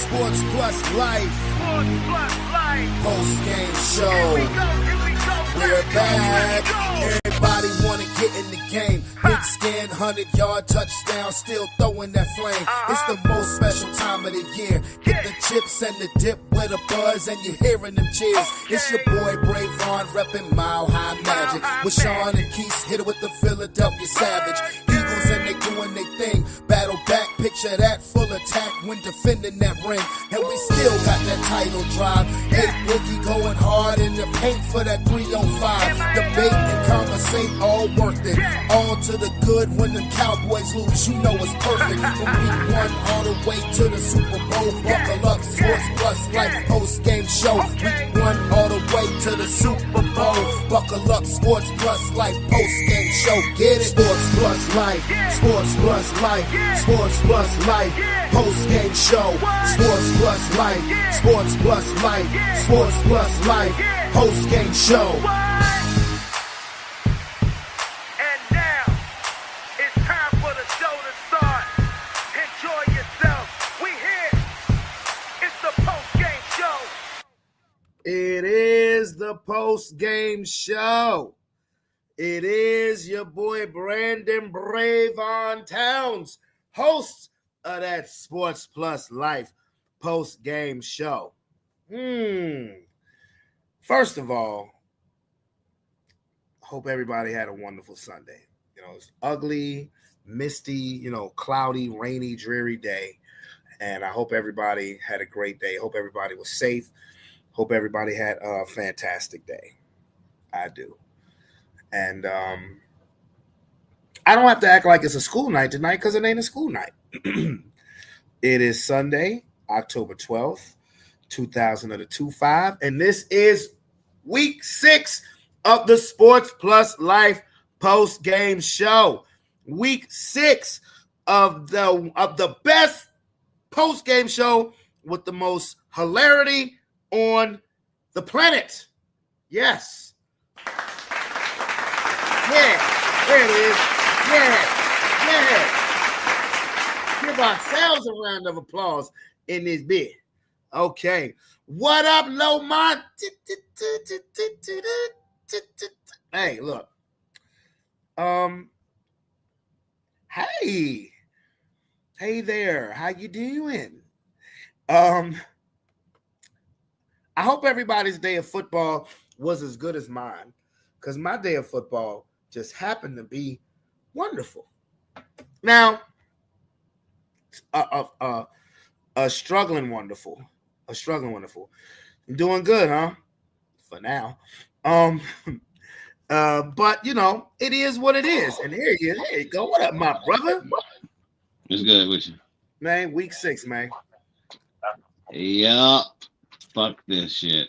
Sports Plus Life. Sports Plus Life. Post-game show. Here we go. We're back. Everybody wanna get in the game. Big skin, 100-yard touchdown, still throwing that flame. It's the most special time of the year. Get the chips and the dip with a buzz, and you're hearing them cheers. It's your boy Bravon repping Mile High Magic. With Sean and Keith, hit it with the Philadelphia Savage. Eagles and they doing their thing. Battle back, picture that full attack when defending that ring. And we still got that title drive. Hey, Boogie going hard in the paint for that 305. Debate and conversate, all worth it. All to the good when the Cowboys lose. You know it's perfect. From week 1 all the way to the Super Bowl. Buckle up, Sports Plus Life post-game show. Week 1 all the way to the Super Bowl. Buckle up, Sports Plus Life post-game show. Get it? Sports Plus Life. Sports Plus Life. Sports Plus Life post-game show. Sports Plus Life. Sports Plus Life. Sports Plus Life post-game show. And now, it's time for the show to start. Enjoy yourself. We here. It's the post-game show. It is the post-game show. It is your boy Brandon Bravon Towns, host of that Sports Plus Life post-game show. First of all, hope everybody had a wonderful Sunday. You know, it's ugly, misty, cloudy, rainy, dreary day. And I hope everybody had a great day. Hope everybody was safe. Hope everybody had a fantastic day. I do. And I don't have to act like it's a school night tonight because it ain't a school night. It is Sunday, October 12th, 2025, and this is week 6 of the Sports Plus Life post-game show. Week 6 of the best post-game show with the most hilarity on the planet. Yes. Yeah, there it is. Yeah. Give ourselves a round of applause in this bit. Okay. What up, Lomont? Hey, look. Hey there. How you doing? I hope everybody's day of football was as good as mine, because my day of football just happened to be wonderful. Now, a struggling wonderful. I'm doing good, huh? For now. But it is what it is. And here you go. What up, my brother? It's good with you. Man, week 6, man. Yup. Fuck this shit.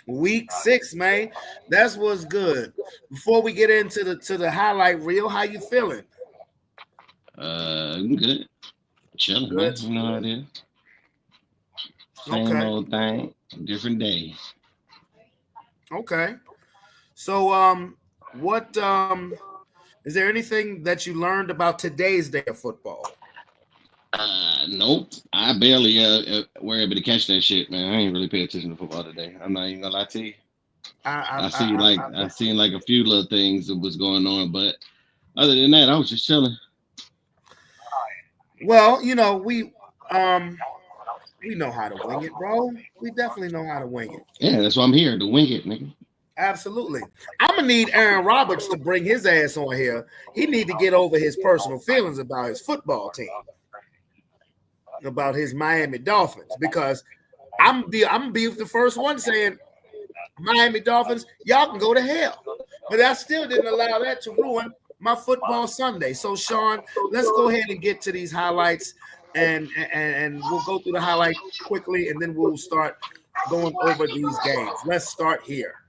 Week 6, man. That's what's good. Before we get into the highlight reel, how you feeling? I'm good. Chilling, man. You know how it is. Same old thing, different day. Okay. So, what is there anything that you learned about today's day of football? Nope. I barely were able to catch that shit, man. I ain't really pay attention to football today. I'm not even gonna lie to you. I seen like a few little things that was going on, but other than that, I was just chilling. Well, we know how to wing it, bro. We definitely know how to wing it. Yeah, that's why I'm here to wing it, nigga. Absolutely. I'm gonna need Aaron Roberts to bring his ass on here. He need to get over his personal feelings about his football team, about his Miami Dolphins, because I'm be the first one saying Miami Dolphins, y'all can go to hell. But I still didn't allow that to ruin my football Sunday. So, Sean, let's go ahead and get to these highlights, and we'll go through the highlights quickly, and then we'll start going over these games. Let's start here.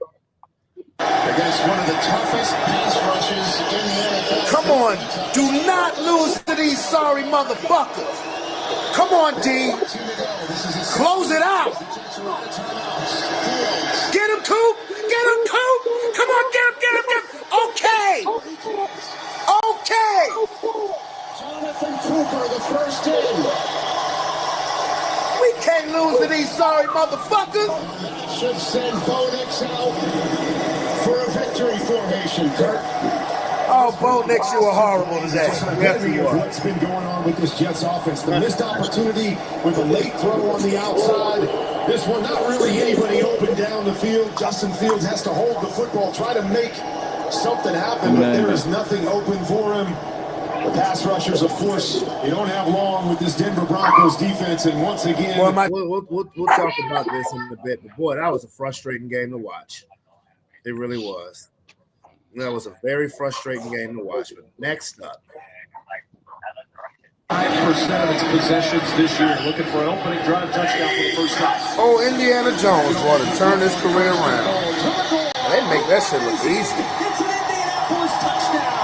Against one of the toughest pass rushes in the NFL. Come on, do not lose to these sorry motherfuckers. Come on, D. Close it out. Get him, Coop. Get him, Coop. Come on, get him. Okay. Jonathan Cooper, the first in. me, sorry motherfuckers. Should send Bo Nix out for a victory formation, Kurt. Oh, Bo Nix, you were horrible today. Yes, you are. What's been going on with this Jets offense? The missed opportunity with a late throw on the outside. This one, not really anybody open down the field. Justin Fields has to hold the football, try to make something happen, but there is nothing open for him. The pass rushers, of course, they don't have long with this Denver Broncos defense, and once again... Well, we'll talk about this in a bit, but boy, that was a frustrating game to watch. It really was. That was a very frustrating game to watch. But next up. 5% of its possessions this year, looking for an opening drive touchdown for the first time. Oh, Indiana Jones want to turn his career around. They make that shit look easy. It's an Indianapolis touchdown.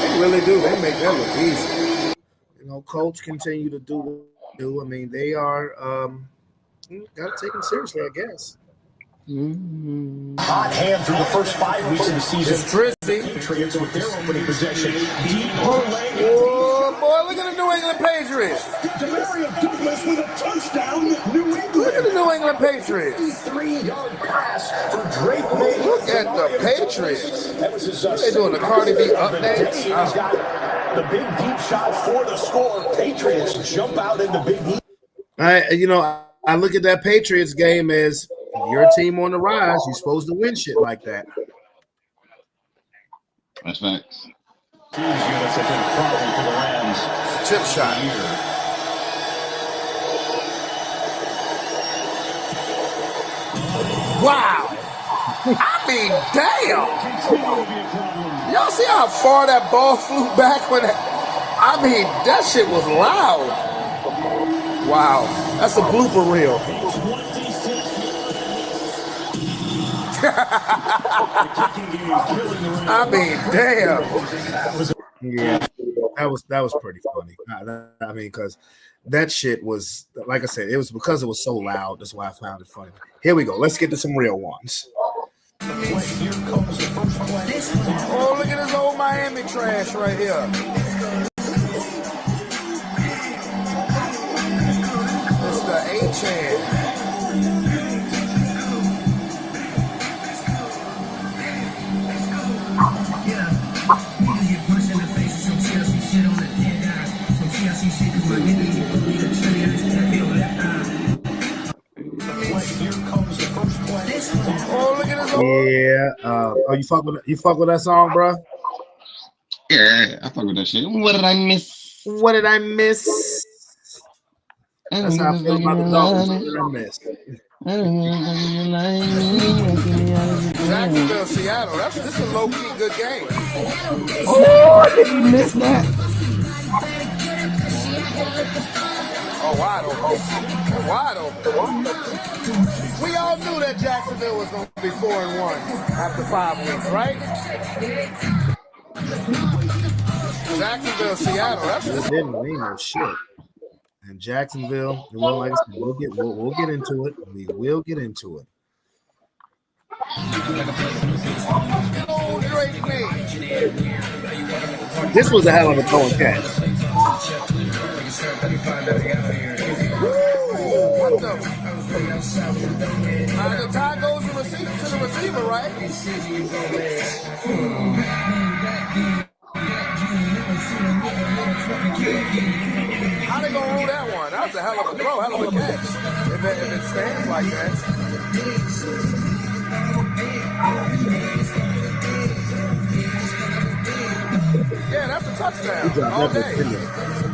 They really do. They make that look easy. You know, Colts continue to do what they do. I mean, they are got to take them seriously, I guess. Hot hand through the first 5 weeks of the season. It's Drizzy. Patriots with their opening possession. Oh, boy, look at the New England Patriots. Demario Douglas with a touchdown. New England. Look at the New England Patriots. 3-yard pass for Drake May. Look at the Patriots. That was his, They doing the Cardi B updates. He's got the big deep shot for the score. Patriots jump out in the big deep. I look at that Patriots game as your team on the rise. You're supposed to win shit like that. That's facts. These units have been a problem for the Rams. Chip shot. Wow. I mean, damn. Y'all see how far that ball flew back when that shit was loud. Wow. That's a blooper reel. I mean, damn. Yeah, that was pretty funny. I mean, because that shit was, like I said, it was because it was so loud. That's why I found it funny. Here we go. Let's get to some real ones. Oh, look at this old Miami trash right here. It's the A-Chan. Oh, look at this old. Yeah. You fuck with that song, bro? Yeah, I fuck with that shit. What did I miss? What did I miss? That's how I feel about the Dolphins. What did I miss? Jacksonville, Seattle. This is a low-key good game. Oh, did you miss that? Oh, wide open. Wide open. We all knew that Jacksonville was going to be 4-1 after 5 weeks, right? Jacksonville, Seattle. It didn't mean no shit. And Jacksonville, well, like I said, we'll get into it. We will get into it. This was a hell of a throwing catch. The tie goes to the receiver, right? How they gonna rule that one? That was a hell of a throw, hell of a catch. If it stands like that. Yeah, that's a touchdown. All day.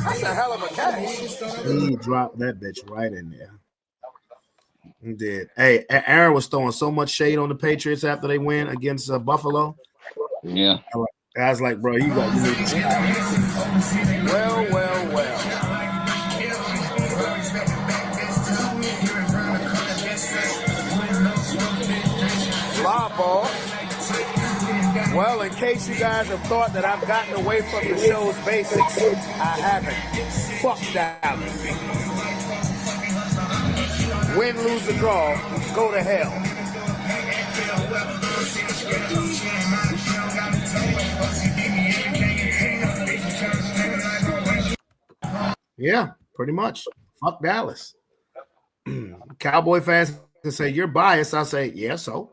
That's a hell of a catch. He dropped that bitch right in there. He did. Hey, Aaron was throwing so much shade on the Patriots after they win against Buffalo. Yeah. I was like, bro, you need to stop. Well. Fly ball. Well, in case you guys have thought that I've gotten away from the show's basics, I haven't. Fuck Dallas. Win, lose, or draw, go to hell. Yeah, pretty much. Fuck Dallas. Cowboy fans can say you're biased. I'll say, yeah, so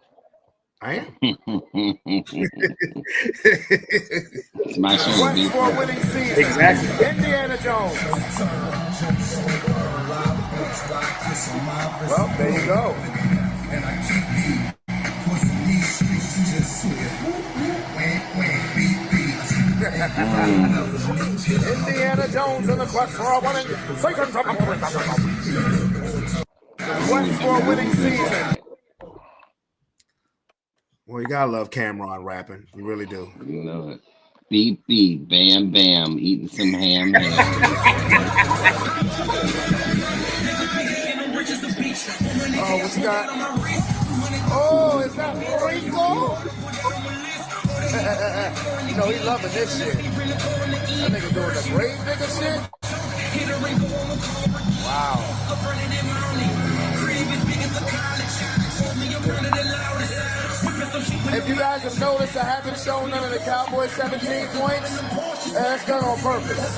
I am. It's my show. Quest for a winning season. Exactly. Indiana Jones. Well, there you go. Indiana Jones in the quest for a winning season. Quest for a winning season. Well, you gotta love Cameron rapping. You really do. You know it. Beep, beep, bam, bam, eating some ham. Oh, what's that? Oh, is that Rico? You know, he loving this shit. That nigga doing the grave digger shit? Wow. If you guys have noticed, I haven't shown none of the Cowboys 17 points. That's done on purpose.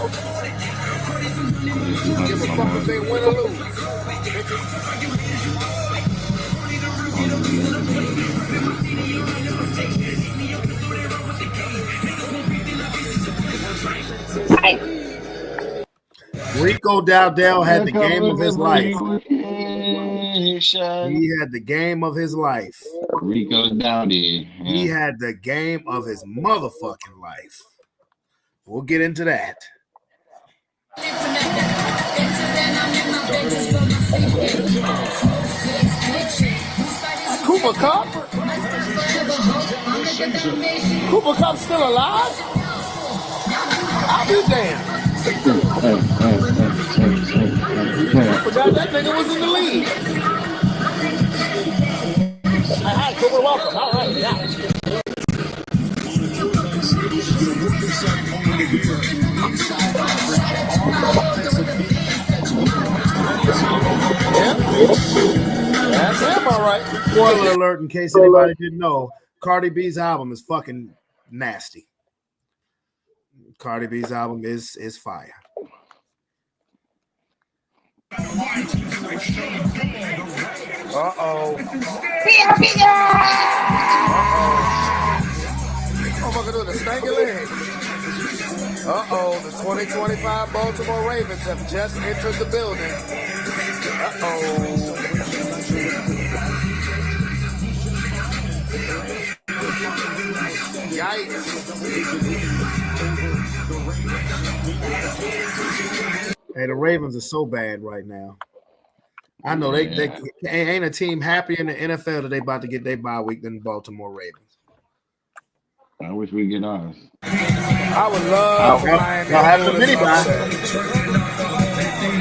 Give a fuck if they win or lose. Rico Dowdell had the game of his life. He had the game of his life. Rico Dowdy. Yeah. He had the game of his motherfucking life. We'll get into that. Cooper Kupp? Cooper Kupp still alive? I'll be damned. Forgot that nigga was in the league. Hi, Cooper, welcome. All right, yeah. That's him, all right. Spoiler alert, in case anybody didn't know, Cardi B's album is fucking nasty. Cardi B's album is fire. Uh-oh. Motherfucker doing the stanky leg. Uh-oh, the 2025 Baltimore Ravens have just entered the building. Uh-oh. Yikes. Hey, the Ravens are so bad right now. I know they ain't a team happier in the NFL that they about to get their bye week than the Baltimore Ravens. I wish we could get ours. I would love for Miami to have the mini bye.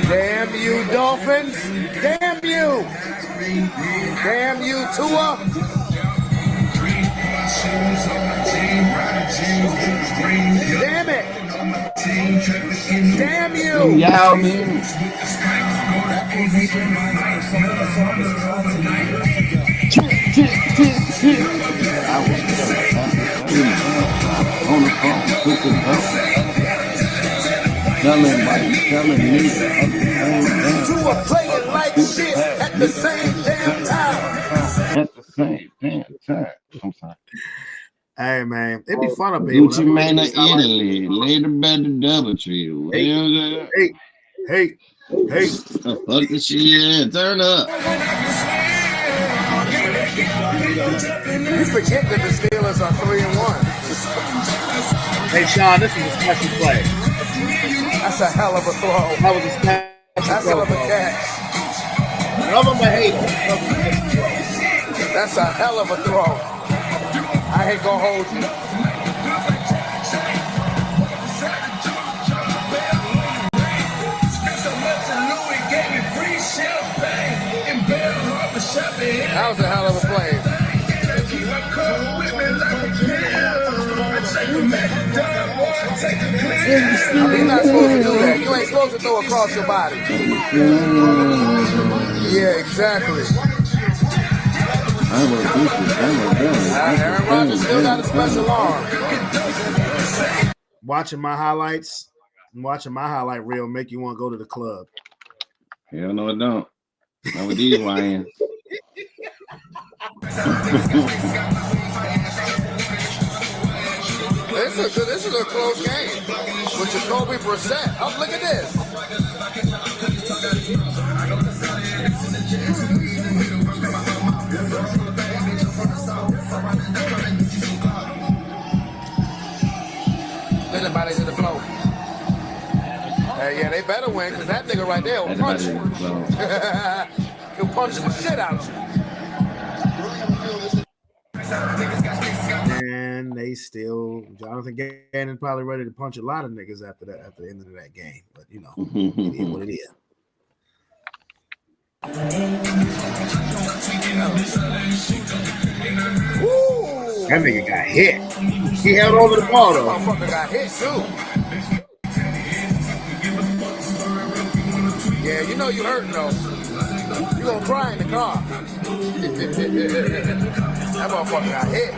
Damn you, Dolphins. Damn you. Damn you, Tua. Damn it. Damn you. Yeah, I mean. On the phone, cooking up. Telling me Tua playing like shit at the same damn time. At the same damn time. I'm sorry. Hey man, it'd be fun up here. Gucci Mane of Italy, later better Doubletree. Hey. The fuck is she in? Turn up. You forget that the Steelers are 3-1. Hey Sean, this is a special play. That's a hell of a throw. That was a special That's a hell of a catch. Love him or hate him. That's a hell of a throw. I ain't gonna hold you. That was a hell of a play. You're not supposed to do that. You ain't supposed to throw across your body. Yeah, exactly. Aaron Rodgers still got a special arm. Watching my highlights, Watching my highlight reel make you want to go to the club. Hell no, it don't. Not with these YNs. This is a close game with Jacoby Brissett. Oh, look at this. Anybody to the floor. Yeah, they better win because that nigga right there will punch you. He'll punch the shit out of you. And they still, Jonathan Gannon probably ready to punch a lot of niggas after the end of that game. But you know, it is what it is. Woo! That nigga got hit. He held over the ball though. Motherfucker got hit too. Yeah, you know you hurting though. You gonna cry in the car. That motherfucker got hit.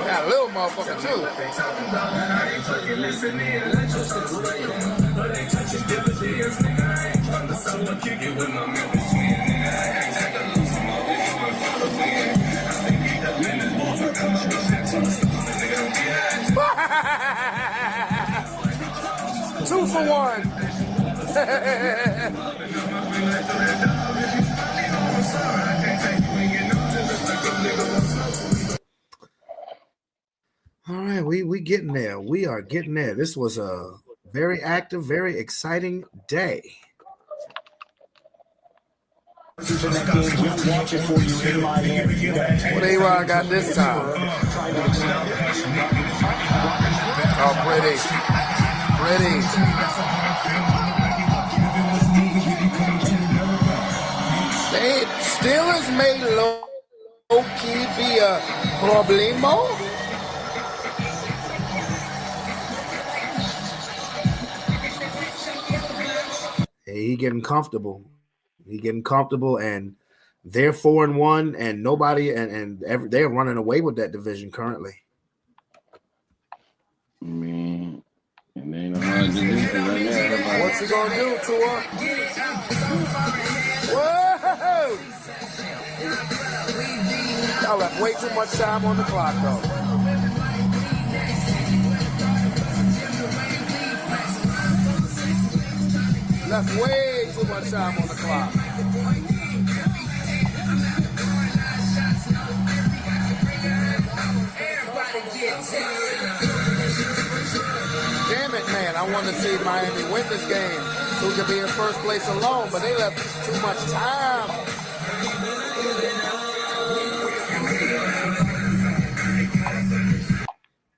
Got a little motherfucker too. Two for one. All right, we getting there. We are getting there. This was a very active, very exciting day. What A-Rod got this time? Oh, pretty. They Steelers may low-key be a problemo. He getting comfortable. And they're 4-1, and nobody they're running away with that division currently. I mean, and they ain't no hard division right now. What's he gonna do to her? Whoa! Y'all left way too much time on the clock, though. Left way too much time on the clock. Damn it, man. I want to see Miami win this game so we can be in first place alone, but they left too much time.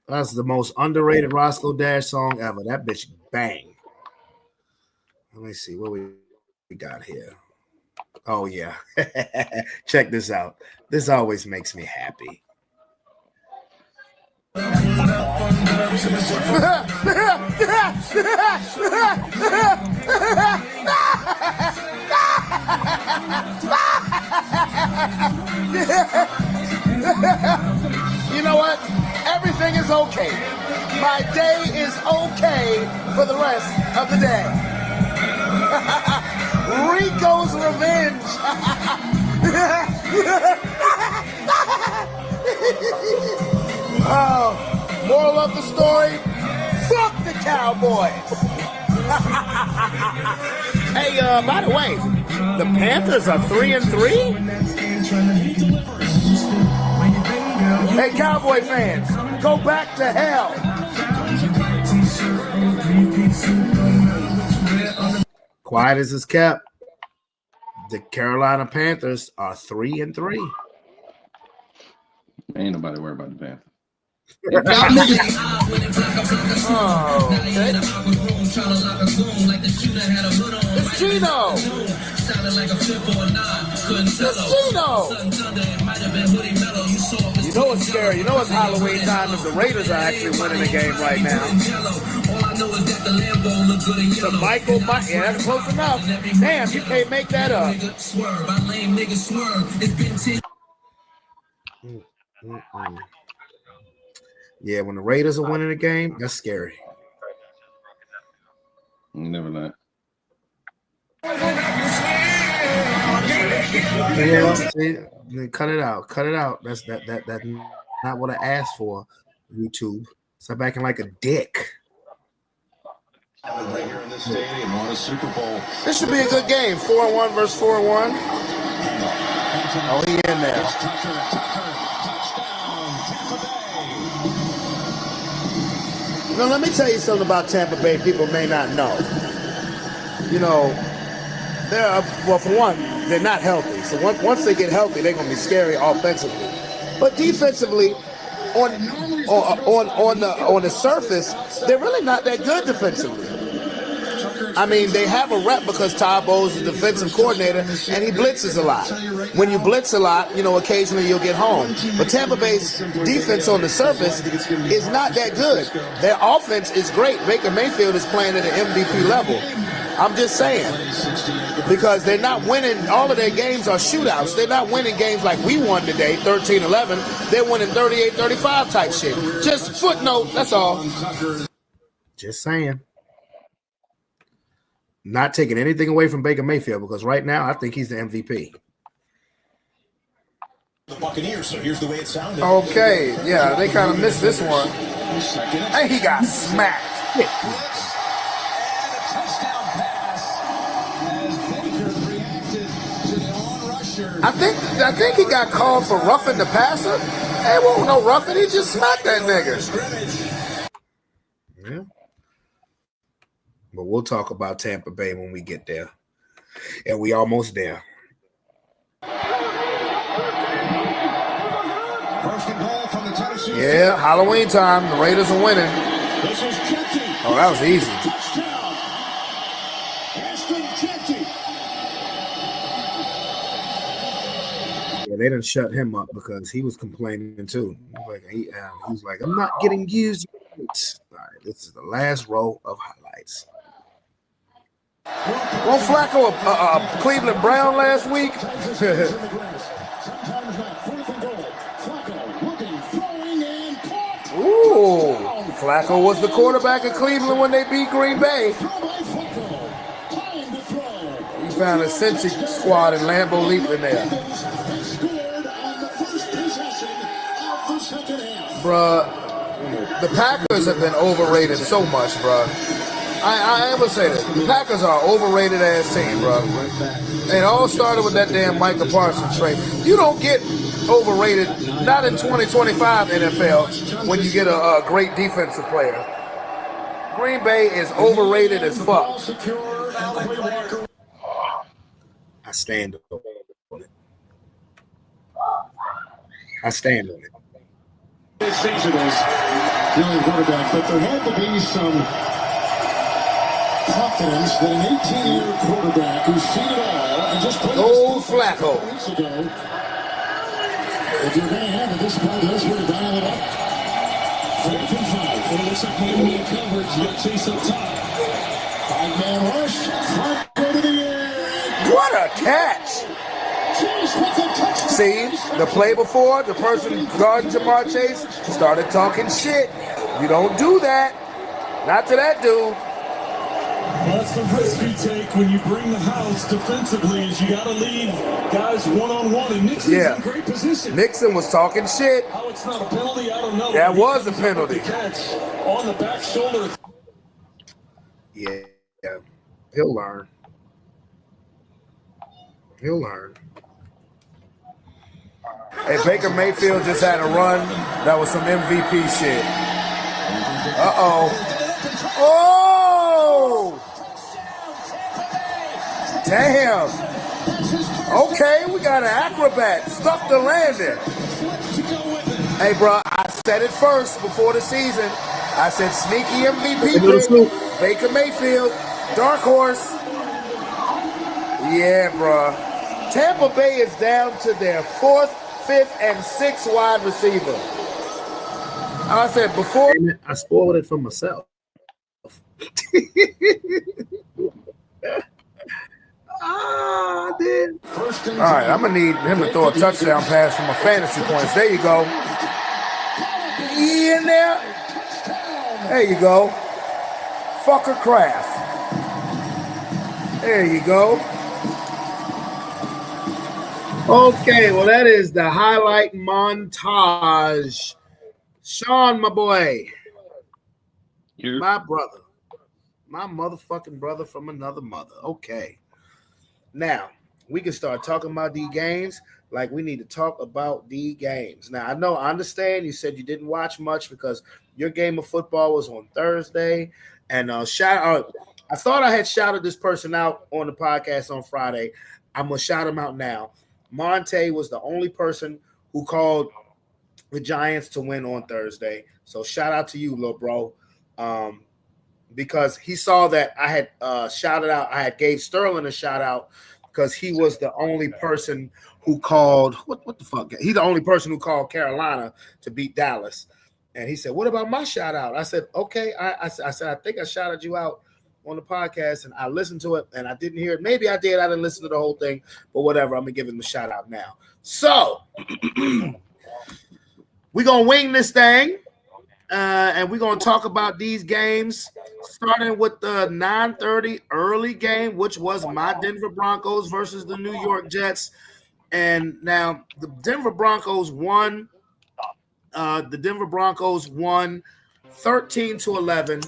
That's the most underrated Roscoe Dash song ever. That bitch bang. Let me see what we got here. Oh, yeah. Check this out. This always makes me happy. You know what? Everything is okay. My day is okay for the rest of the day. Rico's revenge. Oh, moral of the story, fuck the Cowboys. Hey, by the way, the Panthers are 3-3? Hey, Cowboy fans, go back to hell. Quiet as it's kept. The Carolina Panthers are 3-3. Ain't nobody worried about the Panthers. Oh, okay. It's Gino. You know what's scary? You know it's Halloween time if the Raiders are actually winning the game right now. So Michael, yeah, that's close enough. Damn, you can't make that up. Yeah, when the Raiders are winning a game, that's scary. You never know. See, cut it out. Cut it out. That's not what I asked for. YouTube. Stop acting like a dick. Right here in this stadium on a Super Bowl. This should be a good game. 4-1 versus 4-1. Oh, he in there. Now, let me tell you something about Tampa Bay people may not know. You know, well, for one, they're not healthy. So once they get healthy, they're going to be scary offensively. But defensively, on the surface, they're really not that good defensively. I mean, they have a rep because Todd Bowles is the defensive coordinator, and he blitzes a lot. When you blitz a lot, you know, occasionally you'll get home. But Tampa Bay's defense on the surface is not that good. Their offense is great. Baker Mayfield is playing at an MVP level. I'm just saying. Because they're not winning. All of their games are shootouts. They're not winning games like we won today, 13-11. They're winning 38-35 type shit. Just footnote, that's all. Just saying. Not taking anything away from Baker Mayfield, because right now I think he's the MVP. The Buccaneers, so here's the way it sounded. Okay, yeah, they kind of missed this one. And he got smacked. And a touchdown pass as Baker reacted to the on-rusher. I think he got called for roughing the passer. Hey, won't no roughing. He just smacked that nigga. Yeah. But we'll talk about Tampa Bay when we get there. And we almost there. First and goal from the Tennessee. Yeah, Halloween time. The Raiders are winning. This is Jetty. Oh, that was easy. Touchdown. Ashton Jetty. Yeah, they done shut him up because he was complaining too. He's like, I'm not getting used. All right, this is the last row of highlights. Won't Flacco a Cleveland Brown last week? Ooh, Flacco was the quarterback of Cleveland when they beat Green Bay. He found a Cincy squad in Lambeau Leap in there. Bruh, the Packers have been overrated so much, bruh. I ever say this. The Packers are an overrated ass team, bro. And it all started with that damn Micah Parsons trade. You don't get overrated, not in 2025 NFL, when you get a great defensive player. Green Bay is overrated as fuck. I stand on it. I stand on it. This season is young quarterback, but there had to be some confidence that an 18-year quarterback who's seen it all and just played Flacco. weeks ago. If you're going to have it this point, let's really dial it up. 4th and 5. It looks like man coverage. You got Chase up top. 5-man rush. Flacco to the air. What a catch! Chase with a touchdown. See, the play before, the person guarding Jamar Chase started talking shit. You don't do that. Not to that dude. Well, that's the risk you take when you bring the house defensively, is you got to leave guys one-on-one, and Nixon's in great position. Nixon was talking shit. How it's not a penalty, I don't know. That was a penalty. Catch on the back shoulder. Yeah. He'll learn. He'll learn. Hey, Baker Mayfield just had a run. That was some MVP shit. Uh-oh. Oh! Damn. Okay, we got an acrobat. Stuck the landing. Hey, bro, I said it first before the season. I said sneaky MVP pick. Baker Mayfield. Dark horse. Yeah, bro. Tampa Bay is down to their 4th, 5th, and 6th wide receiver. I said before. I spoiled it for myself. I did. All right, I'm going to need him to throw a touchdown pass for my fantasy points. There you go. He in there. There you go. Fucker Kraft. There you go. Okay, well, that is the highlight montage. Sean, my boy. Here. My brother. My motherfucking brother from another mother. Okay. Now, we can start talking about these games like we need to talk about the games. Now, I understand you said you didn't watch much because your game of football was on Thursday. And shout out, I thought I had shouted this person out on the podcast on Friday. I'm going to shout him out now. Monte was the only person who called the Giants to win on Thursday. So shout out to you, little bro. Because he saw that I had shouted out, I had gave Sterling a shout out because he was the only person who called, what the fuck? He's the only person who called Carolina to beat Dallas. And he said, what about my shout out? I said, okay. I said, I think I shouted you out on the podcast, and I listened to it, and I didn't hear it. Maybe I did. I didn't listen to the whole thing, but whatever. I'm going to give him a shout out now. So we're going to wing this thing, and we're going to talk about these games, starting with the 9:30 early game, which was my Denver Broncos versus the New York Jets. And now the Denver Broncos won. The Denver Broncos won 13-11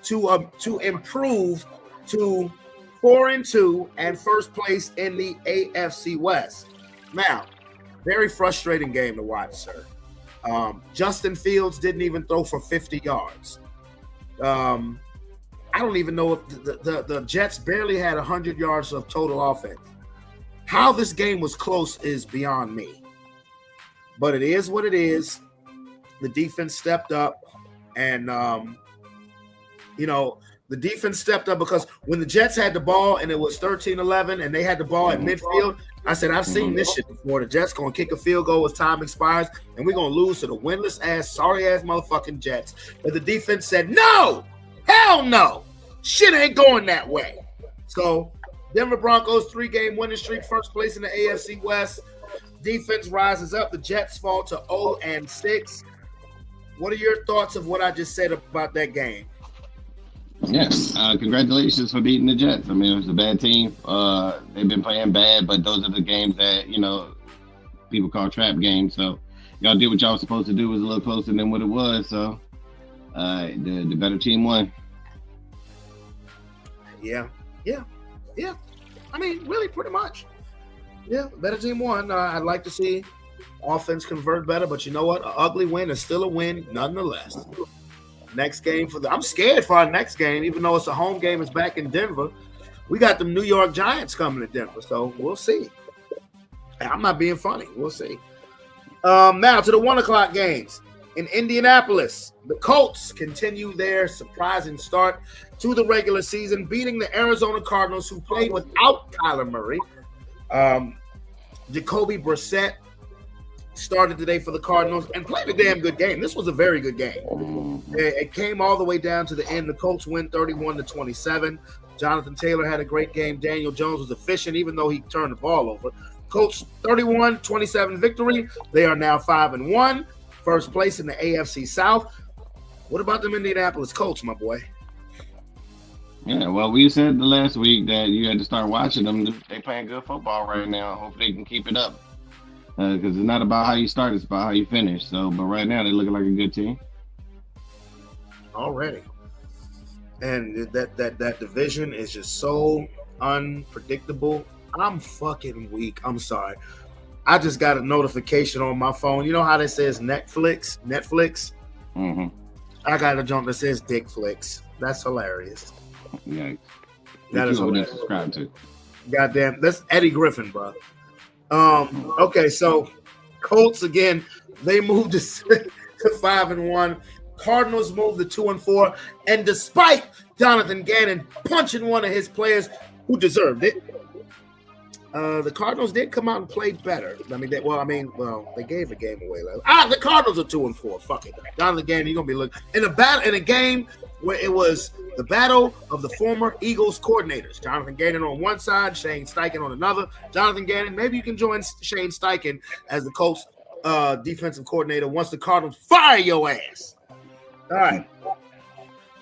to improve to 4-2 and first place in the AFC West. Now, very frustrating game to watch, sir. Justin Fields didn't even throw for 50 yards. I don't even know if the Jets barely had 100 yards of total offense. How this game was close is beyond me. But it is what it is. The defense stepped up, and the defense stepped up because when the Jets had the ball and it was 13-11 and they had the ball at midfield, I said, I've seen this shit before. The Jets going to kick a field goal as time expires, and we're going to lose to the winless-ass, sorry-ass motherfucking Jets. But the defense said, no, hell no. Shit ain't going that way. So Denver Broncos 3-game winning streak, first place in the AFC West. Defense rises up. The Jets fall to 0-6. What are your thoughts of what I just said about that game? Yes, congratulations for beating the Jets. I mean, it was a bad team. They've been playing bad, but those are the games that, people call trap games. So y'all did what y'all were supposed to do. It was a little closer than what it was. So the better team won. Yeah. I mean, really, pretty much. Yeah, better team won. I'd like to see offense convert better, but you know what? An ugly win is still a win nonetheless. Next game I'm scared for our next game, even though it's a home game. It's back in Denver. We got the New York Giants coming to Denver, so we'll see. I'm not being funny. We'll see. Now to the 1:00 games in Indianapolis. The Colts continue their surprising start to the regular season, beating the Arizona Cardinals, who played without Kyler Murray. Jacoby Brissett started today for the Cardinals and played a damn good game. This was a very good game. It came all the way down to the end. The Colts win 31-27. Jonathan Taylor had a great game. Daniel Jones was efficient, even though he turned the ball over. Colts 31-27 victory. They are now 5-1, first place in the AFC South. What about them Indianapolis Colts, my boy? Yeah, well, we said the last week that you had to start watching them. They playing good football right now. Hopefully they can keep it up. Because it's not about how you start, it's about how you finish. So, but right now they're looking like a good team. Already. And that division is just so unpredictable. I'm fucking weak. I'm sorry. I just got a notification on my phone. You know how that says Netflix? Mm-hmm. I got a jump that says Dick Flicks. That's hilarious. Yeah. That is hilarious. Subscribe to. Goddamn. That's Eddie Griffin, bro. Okay, so Colts again, they moved to 5-1. Cardinals moved to 2-4, and despite Jonathan Gannon punching one of his players who deserved it, the Cardinals did come out and play better. They gave a game away. The Cardinals are 2-4. Fuck it, Jonathan Gannon, you're gonna be looking in a game where it was the battle of the former Eagles coordinators. Jonathan Gannon on one side, Shane Steichen on another. Jonathan Gannon, maybe you can join Shane Steichen as the Colts defensive coordinator once the Cardinals fire your ass. All right.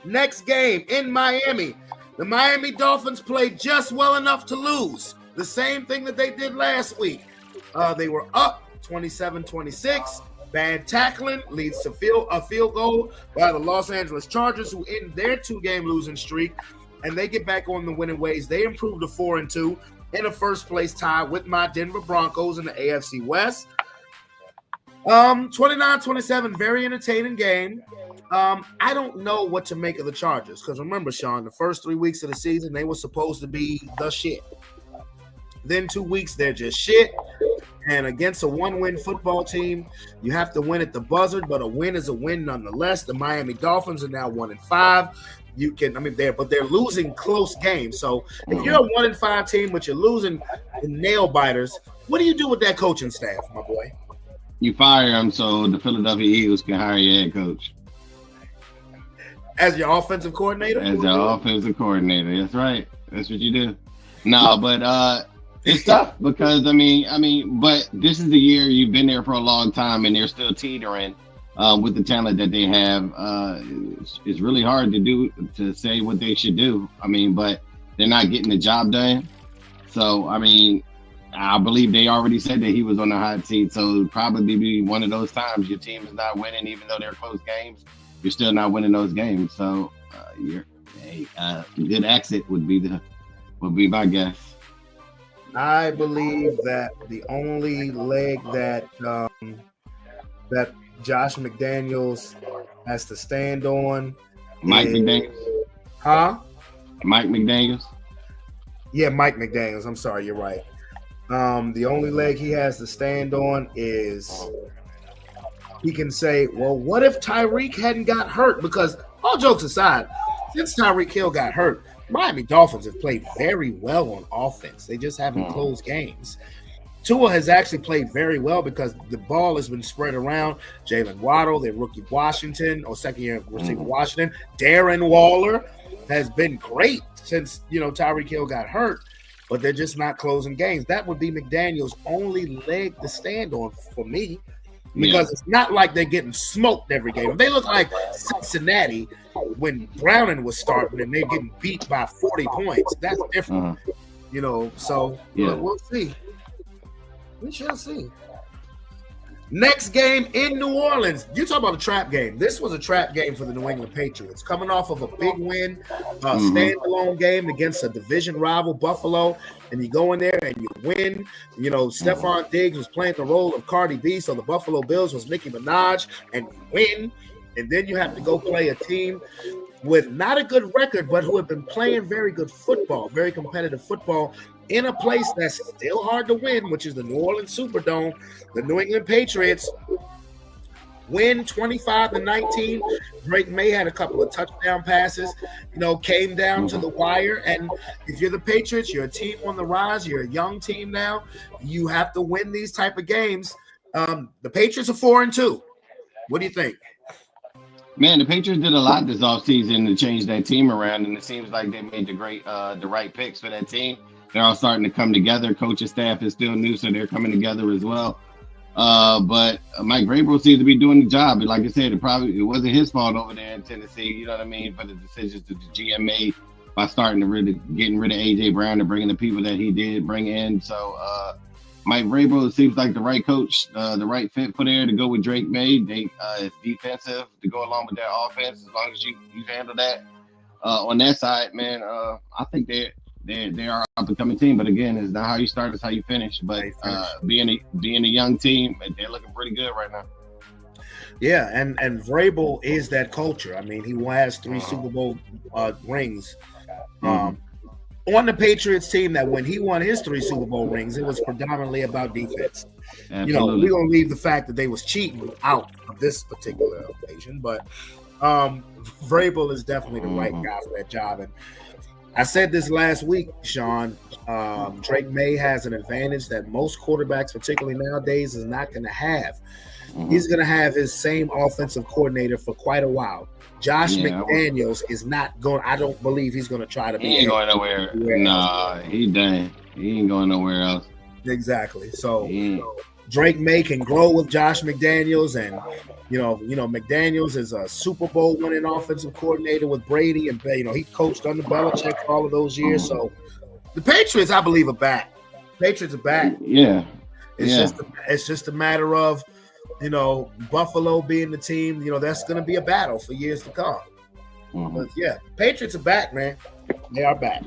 Next game in Miami. The Miami Dolphins played just well enough to lose. The same thing that they did last week. They were up 27-26. Bad tackling leads to a field goal by the Los Angeles Chargers, who end their 2-game losing streak, and they get back on the winning ways. They improved to 4-2 in a first-place tie with my Denver Broncos in the AFC West. 29-27, very entertaining game. I don't know what to make of the Chargers because remember, Sean, the first 3 weeks of the season, they were supposed to be the shit. Then 2 weeks, they're just shit. And against a 1-win football team, you have to win at the buzzer, but a win is a win nonetheless. The Miami Dolphins are now 1-5. They're losing close games. So if you're a 1-5 team, but you're losing in nail biters, what do you do with that coaching staff, my boy? You fire him so the Philadelphia Eagles can hire your head coach. As your offensive coordinator? As your offensive coordinator. That's right. That's what you do. No, but it's tough because but this is the year you've been there for a long time and they're still teetering with the talent that they have. It's really hard to say what they should do. But they're not getting the job done. So I believe they already said that he was on the hot seat. So it'd probably be one of those times your team is not winning, even though they're close games. You're still not winning those games. So a good exit would be my guess. I believe that the only leg that Josh McDaniels has to stand on. McDaniels? Huh? Mike McDaniels? Yeah, Mike McDaniels. I'm sorry, you're right. The only leg he has to stand on is he can say, well, what if Tyreek hadn't got hurt? Because all jokes aside, since Tyreek Hill got hurt, Miami Dolphins have played very well on offense. They just haven't closed games. Tua has actually played very well because the ball has been spread around. Jalen Waddle, their rookie second-year receiver Washington. Darren Waller has been great since, Tyreek Hill got hurt, but they're just not closing games. That would be McDaniel's only leg to stand on for me because it's not like they're getting smoked every game. They look like Cincinnati when Browning was starting and they're getting beat by 40 points. That's different, so we'll see. We shall see. Next game in New Orleans. You talk about a trap game. This was a trap game for the New England Patriots. Coming off of a big win, standalone game against a division rival, Buffalo, and you go in there and you win. Stephon Diggs was playing the role of Cardi B, so the Buffalo Bills was Nicki Minaj, and you win. And then you have to go play a team with not a good record, but who have been playing very good football, very competitive football, in a place that's still hard to win, which is the New Orleans Superdome. The New England Patriots win 25-19. Drake May had a couple of touchdown passes, came down to the wire. And if you're the Patriots, you're a team on the rise, you're a young team now, you have to win these type of games. The Patriots are 4-2. What do you think? Man, the Patriots did a lot this offseason to change that team around, and it seems like they made the right picks for that team. They're all starting to come together. Coaching staff is still new, so they're coming together as well. But Mike Vrabel seems to be doing the job. Like I said, it wasn't his fault over there in Tennessee, you know what I mean, for the decisions that the GM made by getting rid of A.J. Brown and bringing the people that he did bring in. So Mike Vrabel seems like the right coach, the right fit for there to go with Drake May. It's defensive to go along with their offense as long as you handle that. On that side, man, I think they are a up-and-coming team, but again, it's not how you start, it's how you finish. But being a young team, they're looking pretty good right now. Yeah, and Vrabel is that culture. I mean, he has 3 Super Bowl rings on the Patriots team. That when he won his 3 Super Bowl rings, it was predominantly about defense. Absolutely. We're gonna leave the fact that they was cheating out of this particular occasion, but Vrabel is definitely the right guy for that job. And I said this last week, Sean. Drake May has an advantage that most quarterbacks, particularly nowadays, is not going to have. He's going to have his same offensive coordinator for quite a while. Josh McDaniels is not going. I don't believe he's going to try to be. He ain't going nowhere. Nah, he done. He ain't going nowhere else. Exactly. So Drake May can grow with Josh McDaniels, and you know, McDaniels is a Super Bowl winning offensive coordinator with Brady, and he coached under Belichick for all of those years. So the Patriots, I believe, are back. Patriots are back. Yeah. It's just a matter of, Buffalo being the team. That's going to be a battle for years to come. But yeah, Patriots are back, man. They are back.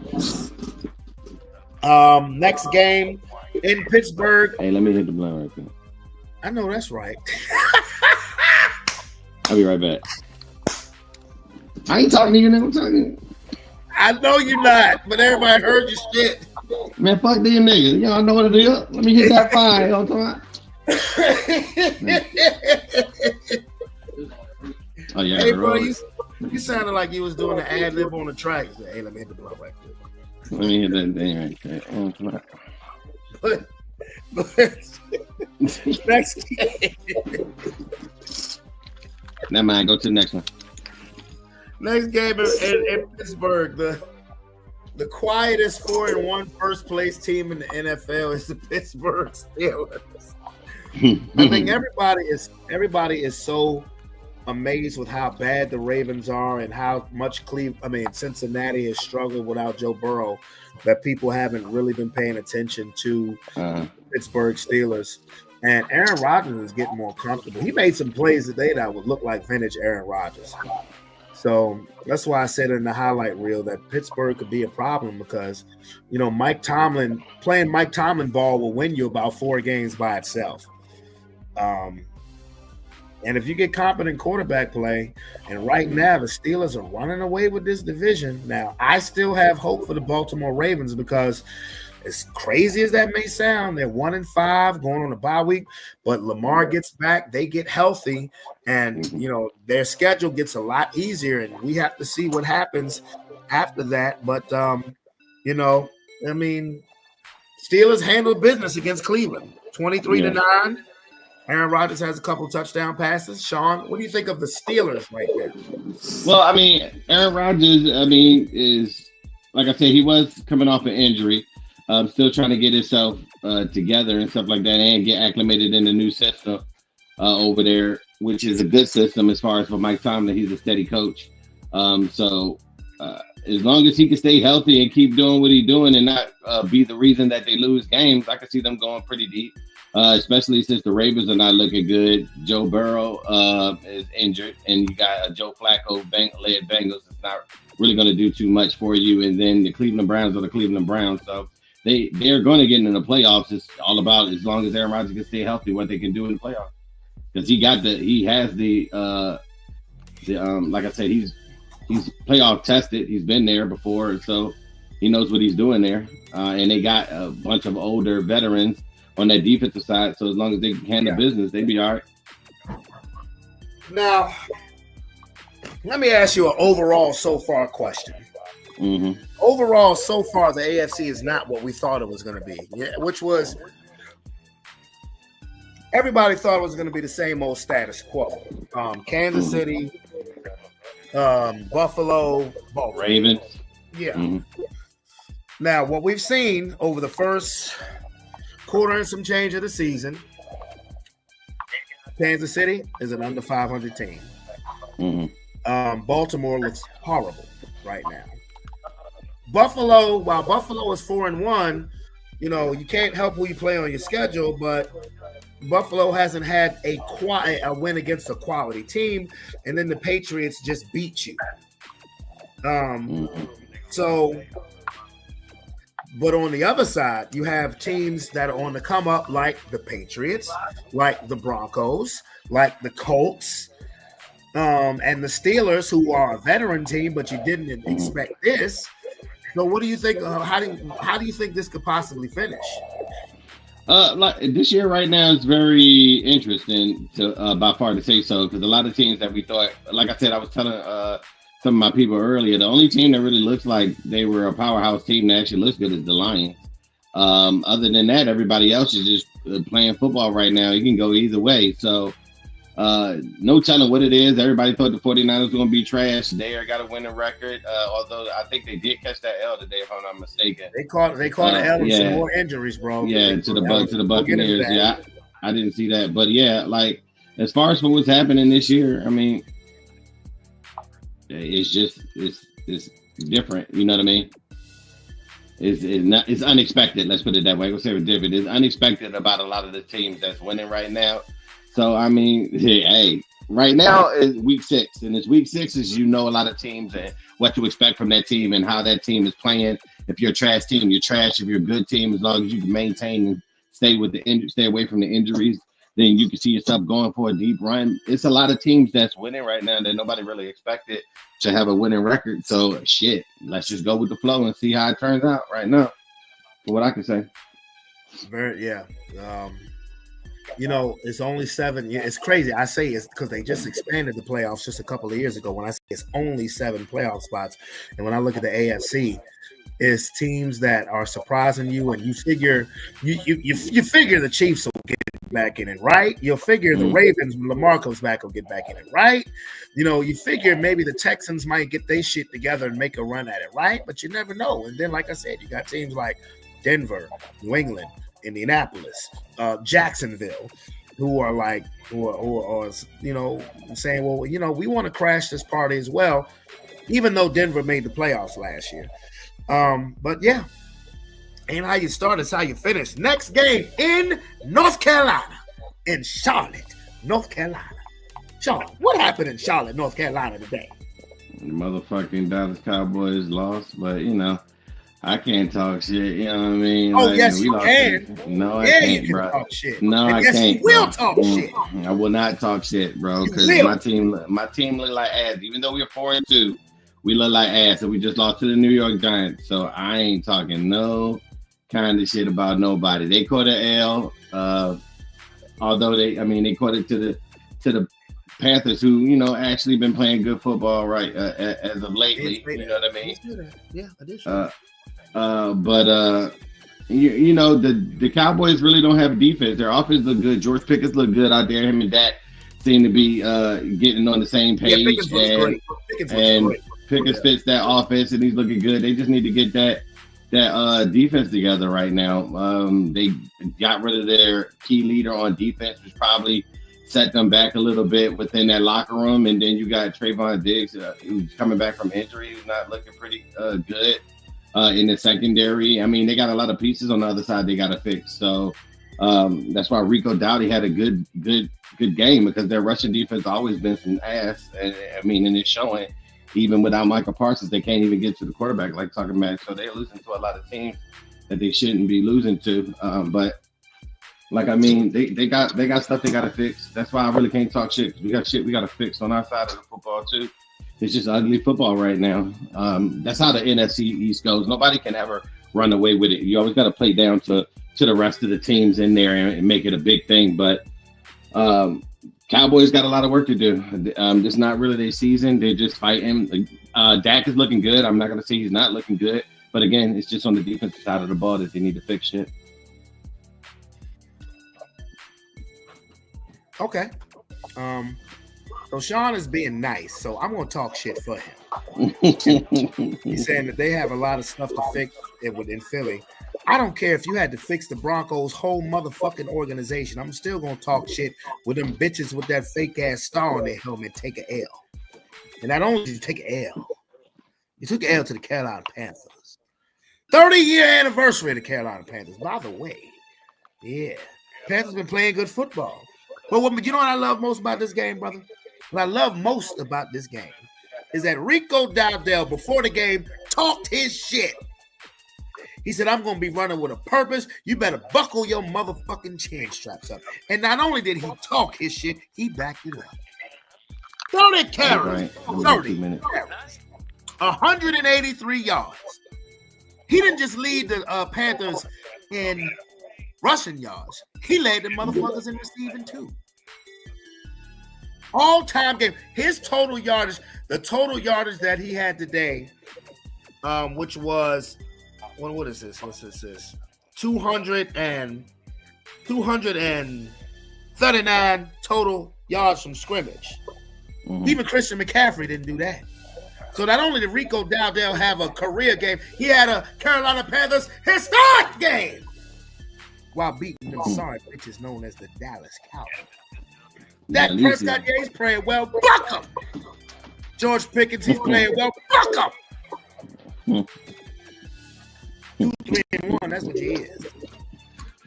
Next game in Pittsburgh. Hey, let me hit the blunt right there. I know that's right. I'll be right back. I ain't talking to you now. I'm talking to you. I know you're not, but everybody heard your shit. Man, fuck these niggas. Y'all know what it is. Let me hit that fire on time. Oh, yeah. Hey, bro, you sounded like you was doing the ad lib on the track. Hey, let me hit the blunt right there. Let me hit that thing right there. Next game. Never mind. Go to the next one. Next game in Pittsburgh. The quietest 4-1 first place team in the NFL is the Pittsburgh Steelers. I think everybody is so amazed with how bad the Ravens are and how much Cincinnati has struggled without Joe Burrow that people haven't really been paying attention to Pittsburgh Steelers. And Aaron Rodgers is getting more comfortable. He made some plays today that would look like vintage Aaron Rodgers. So that's why I said in the highlight reel that Pittsburgh could be a problem because, playing Mike Tomlin ball will win you about 4 games by itself. And if you get competent quarterback play, and right now the Steelers are running away with this division. Now, I still have hope for the Baltimore Ravens because as crazy as that may sound, they're 1-5 going on a bye week, but Lamar gets back, they get healthy, and their schedule gets a lot easier, and we have to see what happens after that. But Steelers handled business against Cleveland, 23-9. Aaron Rodgers has a couple touchdown passes. Sean, what do you think of the Steelers right there? Well, Aaron Rodgers, is like I said, he was coming off an injury. Still trying to get himself together and stuff like that and get acclimated in the new system over there, which is a good system as far as for Mike Tomlin. He's a steady coach. So as long as he can stay healthy and keep doing what he's doing and not be the reason that they lose games, I can see them going pretty deep, especially since the Ravens are not looking good. Joe Burrow is injured, and you got Joe Flacco led Bengals. It's not really going to do too much for you. And then the Cleveland Browns are the Cleveland Browns. So they're going to get into the playoffs. It's all about, as long as Aaron Rodgers can stay healthy, what they can do in the playoffs. Because he has the like I said, he's playoff tested. He's been there before, so he knows what he's doing there. And they got a bunch of older veterans on that defensive side. So as long as they can handle business, they'd be all right. Now, let me ask you an overall so far question. Mm-hmm. Overall, so far, the AFC is not what we thought it was going to be, which was everybody thought it was going to be the same old status quo. Kansas City, Buffalo, Ravens. Yeah. Mm-hmm. Now, what we've seen over the first quarter and some change of the season, Kansas City is an under 500 team. Mm-hmm. Baltimore looks horrible right now. Buffalo, while Buffalo is 4-1, you can't help who you play on your schedule, but Buffalo hasn't had a win against a quality team, and then the Patriots just beat you. So, but on the other side, you have teams that are on the come up, like the Patriots, like the Broncos, like the Colts, and the Steelers, who are a veteran team, but you didn't expect this. So, what do you think? How do you think this could possibly finish? Like this year right now is very interesting to by far to say so, because a lot of teams that we thought, like I said, I was telling some of my people earlier, the only team that really looks like they were a powerhouse team that actually looks good is the Lions. Other than that, everybody else is just playing football right now. It can go either way. So No telling what it is. Everybody thought the 49ers were going to be trash. They got a winning record, although I think they did catch that L today, if I'm not mistaken. They caught an L with some more injuries, bro. Yeah, to the Buccaneers. Yeah, I didn't see that. But, yeah, like, as far as what's happening this year, I mean, it's different. You know what I mean? It's unexpected. Let's put it that way. We'll say it's different. It's unexpected about a lot of the teams that's winning right now. So I mean, hey, right now is week 6, and it's week 6 is a lot of teams and what to expect from that team and how that team is playing. If you're a trash team, you're trash. If you're a good team, as long as you can maintain and stay away from the injuries, then you can see yourself going for a deep run. It's a lot of teams that's winning right now that nobody really expected to have a winning record. So shit, let's just go with the flow and see how it turns out right now. For what I can say. It's only 7. It's crazy. I say it's because they just expanded the playoffs just a couple of years ago. When I say it's only 7 playoff spots, and when I look at the AFC, it's teams that are surprising you, and you figure figure the Chiefs will get back in it, right? You'll figure the Ravens, when Lamar comes back, will get back in it, right? You figure maybe the Texans might get their shit together and make a run at it, right? But you never know. And then, like I said, you got teams like Denver, New England, Indianapolis, Jacksonville, who are saying, well, we want to crash this party as well, even though Denver made the playoffs last year. But yeah, ain't how you start, it's how you finish. Next game in North Carolina, in Charlotte, North Carolina. Sean, what happened in Charlotte, North Carolina today? The motherfucking Dallas Cowboys lost, but I can't talk shit, you know what I mean? Oh, yes, you can. No, I can't, bro. Talk shit. No, I can't. You will talk shit. I will not talk shit, bro, because my team look like ass. Even though we're 4-2, we look like ass, and we just lost to the New York Giants. So I ain't talking no kind of shit about nobody. They caught an L, although they caught it to the Panthers, who actually been playing good football right as of lately. You know what I mean? Yeah, I did. The Cowboys really don't have defense. Their offense look good. George Pickens look good out there. Him and Dak seem to be getting on the same page. Yeah, Pickens fits that offense, and he's looking good. They just need to get that defense together right now. They got rid of their key leader on defense, which probably set them back a little bit within that locker room. And then you got Trayvon Diggs, who's coming back from injury, who's not looking pretty good. In the secondary, they got a lot of pieces on the other side they got to fix. So that's why Rico Dowdle had a good game, because their rushing defense always been some ass. And it's showing. Even without Michael Parsons, they can't even get to the quarterback like talking about. So they're losing to a lot of teams that they shouldn't be losing to. But they got stuff they got to fix. That's why I really can't talk shit. We got shit we got to fix on our side of the football too. It's just ugly football right now. That's how the NFC East goes. Nobody can ever run away with it. You always got to play down to the rest of the teams in there and make it a big thing. But Cowboys got a lot of work to do. It's not really their season. They're just fighting. Dak is looking good. I'm not going to say he's not looking good. But again, it's just on the defensive side of the ball that they need to fix shit. Okay. So Sean is being nice, so I'm going to talk shit for him. He's saying that they have a lot of stuff to fix in Philly. I don't care if you had to fix the Broncos' whole motherfucking organization. I'm still going to talk shit with them bitches with that fake-ass star on their helmet take an L. And not only did you take an L, you took an L to the Carolina Panthers. 30-year anniversary of the Carolina Panthers, by the way. Yeah. Panthers been playing good football. But you know what I love most about this game, brother? What I love most about this game is that Rico Dowdle, before the game, talked his shit. He said, I'm going to be running with a purpose. You better buckle your motherfucking chin straps up. And not only did he talk his shit, he backed it up. 30 carries, 30 carries, 183 yards. He didn't just lead the Panthers in rushing yards. He led the motherfuckers in receiving too. All-time game. His total yardage, the total yardage that he had today, which was, what is this? What's this? 239 total yards from scrimmage. Even Christian McCaffrey didn't do that. So not only did Rico Dowdell have a career game, he had a Carolina Panthers historic game while beating them sorry bitches known as the Dallas Cowboys. Dak Prescott, yeah, he's playing well. Buck him. George Pickens, he's playing well. Buck him. 2-3-1, that's what you is.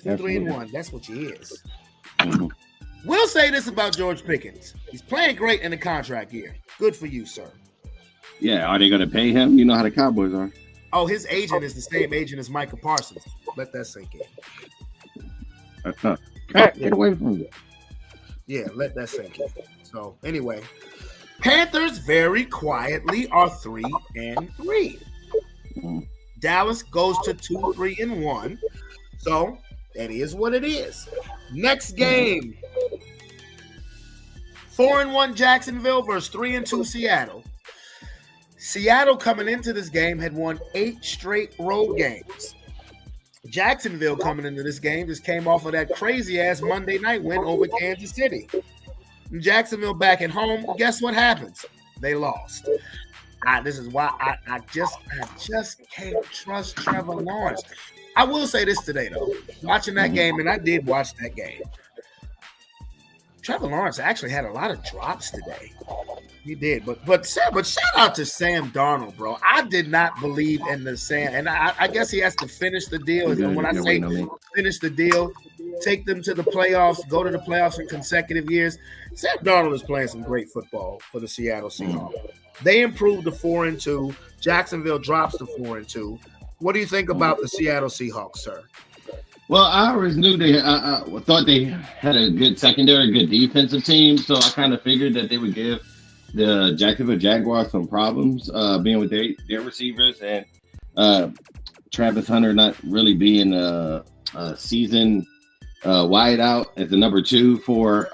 2-3-1, that's what you is. We'll say this about George Pickens. He's playing great in the contract year. Good for you, sir. Yeah, are they going to pay him? You know how the Cowboys are. Oh, his agent is the same agent as Micah Parsons. Let that sink in. Get away from me. Yeah, let that sink in. So, anyway, Panthers very quietly are 3-3. Dallas goes to 2-3-1. So, that is what it is. Next game. 4-1 Jacksonville versus 3-2 Seattle. Seattle coming into this game had won 8 straight road games. Jacksonville coming into this game just came off of that crazy-ass Monday night win over Kansas City. Jacksonville back at home, guess what happens? They lost. This is why I just can't trust Trevor Lawrence. I will say this today, though. Watching that game, and I did watch that game, Trevor Lawrence actually had a lot of drops today. He did, but shout out to Sam Darnold, bro. I did not believe in the Sam, and I guess he has to finish the deal. And when I say finish the deal, take them to the playoffs, go to the playoffs in consecutive years. Sam Darnold is playing some great football for the Seattle Seahawks. They improved to 4-2. Jacksonville drops to 4-2. What do you think about the Seattle Seahawks, sir? Well, I always knew I thought they had a good secondary, good defensive team, so I kind of figured that they would give the Jacksonville Jaguars some problems, being with their receivers and Travis Hunter not really being a season wide out as the number 2 for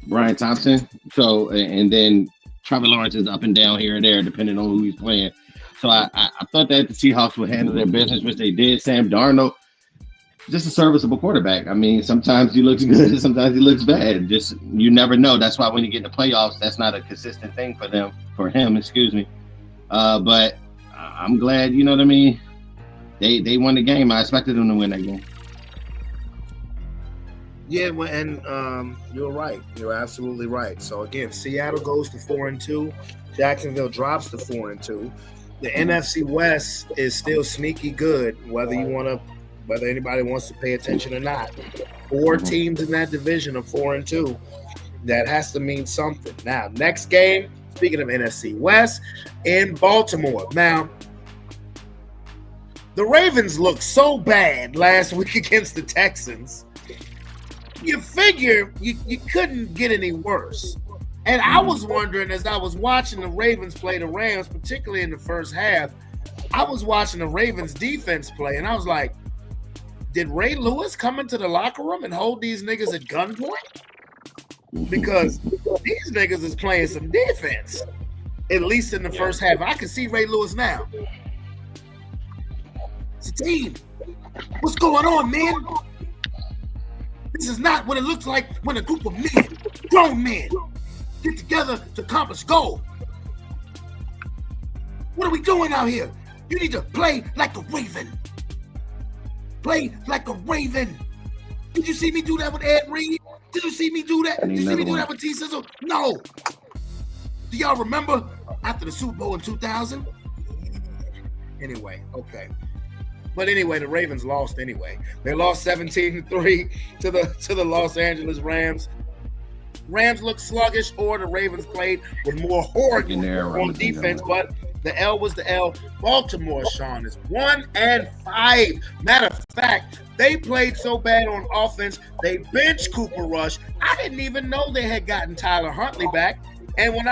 Brian Thompson. So, and then Trevor Lawrence is up and down here and there, depending on who he's playing. So I thought that the Seahawks would handle their business, which they did. Sam Darnold, just a serviceable quarterback. I mean, sometimes he looks good, sometimes he looks bad. Just, you never know. That's why when you get in the playoffs, that's not a consistent thing for him. But I'm glad, you know what I mean? They won the game. I expected them to win that game. Yeah, and you're right. You're absolutely right. So again, Seattle goes to 4-2. Jacksonville drops to 4-2. The NFC West is still sneaky good, whether anybody wants to pay attention or not. 4 teams in that division are 4-2. That has to mean something. Now, next game, speaking of NFC West, in Baltimore. Now, the Ravens looked so bad last week against the Texans. You figure you couldn't get any worse. And I was wondering, as I was watching the Ravens play the Rams, particularly in the first half, I was watching the Ravens defense play, and I was like, did Ray Lewis come into the locker room and hold these niggas at gunpoint? Because these niggas is playing some defense, at least in the first half. I can see Ray Lewis now. It's a team. What's going on, man? This is not what it looks like when a group of men, grown men, get together to accomplish goal. What are we doing out here? You need to play like a Raven. Play like a Raven. Did you see me do that with Ed Reed? Did you see me do that? Did you see me do that with T-Sizzle? No. Do y'all remember after the Super Bowl in 2000? Anyway, okay. But anyway, the Ravens lost anyway. They lost 17-3 to the Los Angeles Rams. Rams looked sluggish, or the Ravens played with more horror on defense, but the L was the L. Baltimore, Sean, is 1-5. Matter of fact, they played so bad on offense, they benched Cooper Rush. I didn't even know they had gotten Tyler Huntley back. And when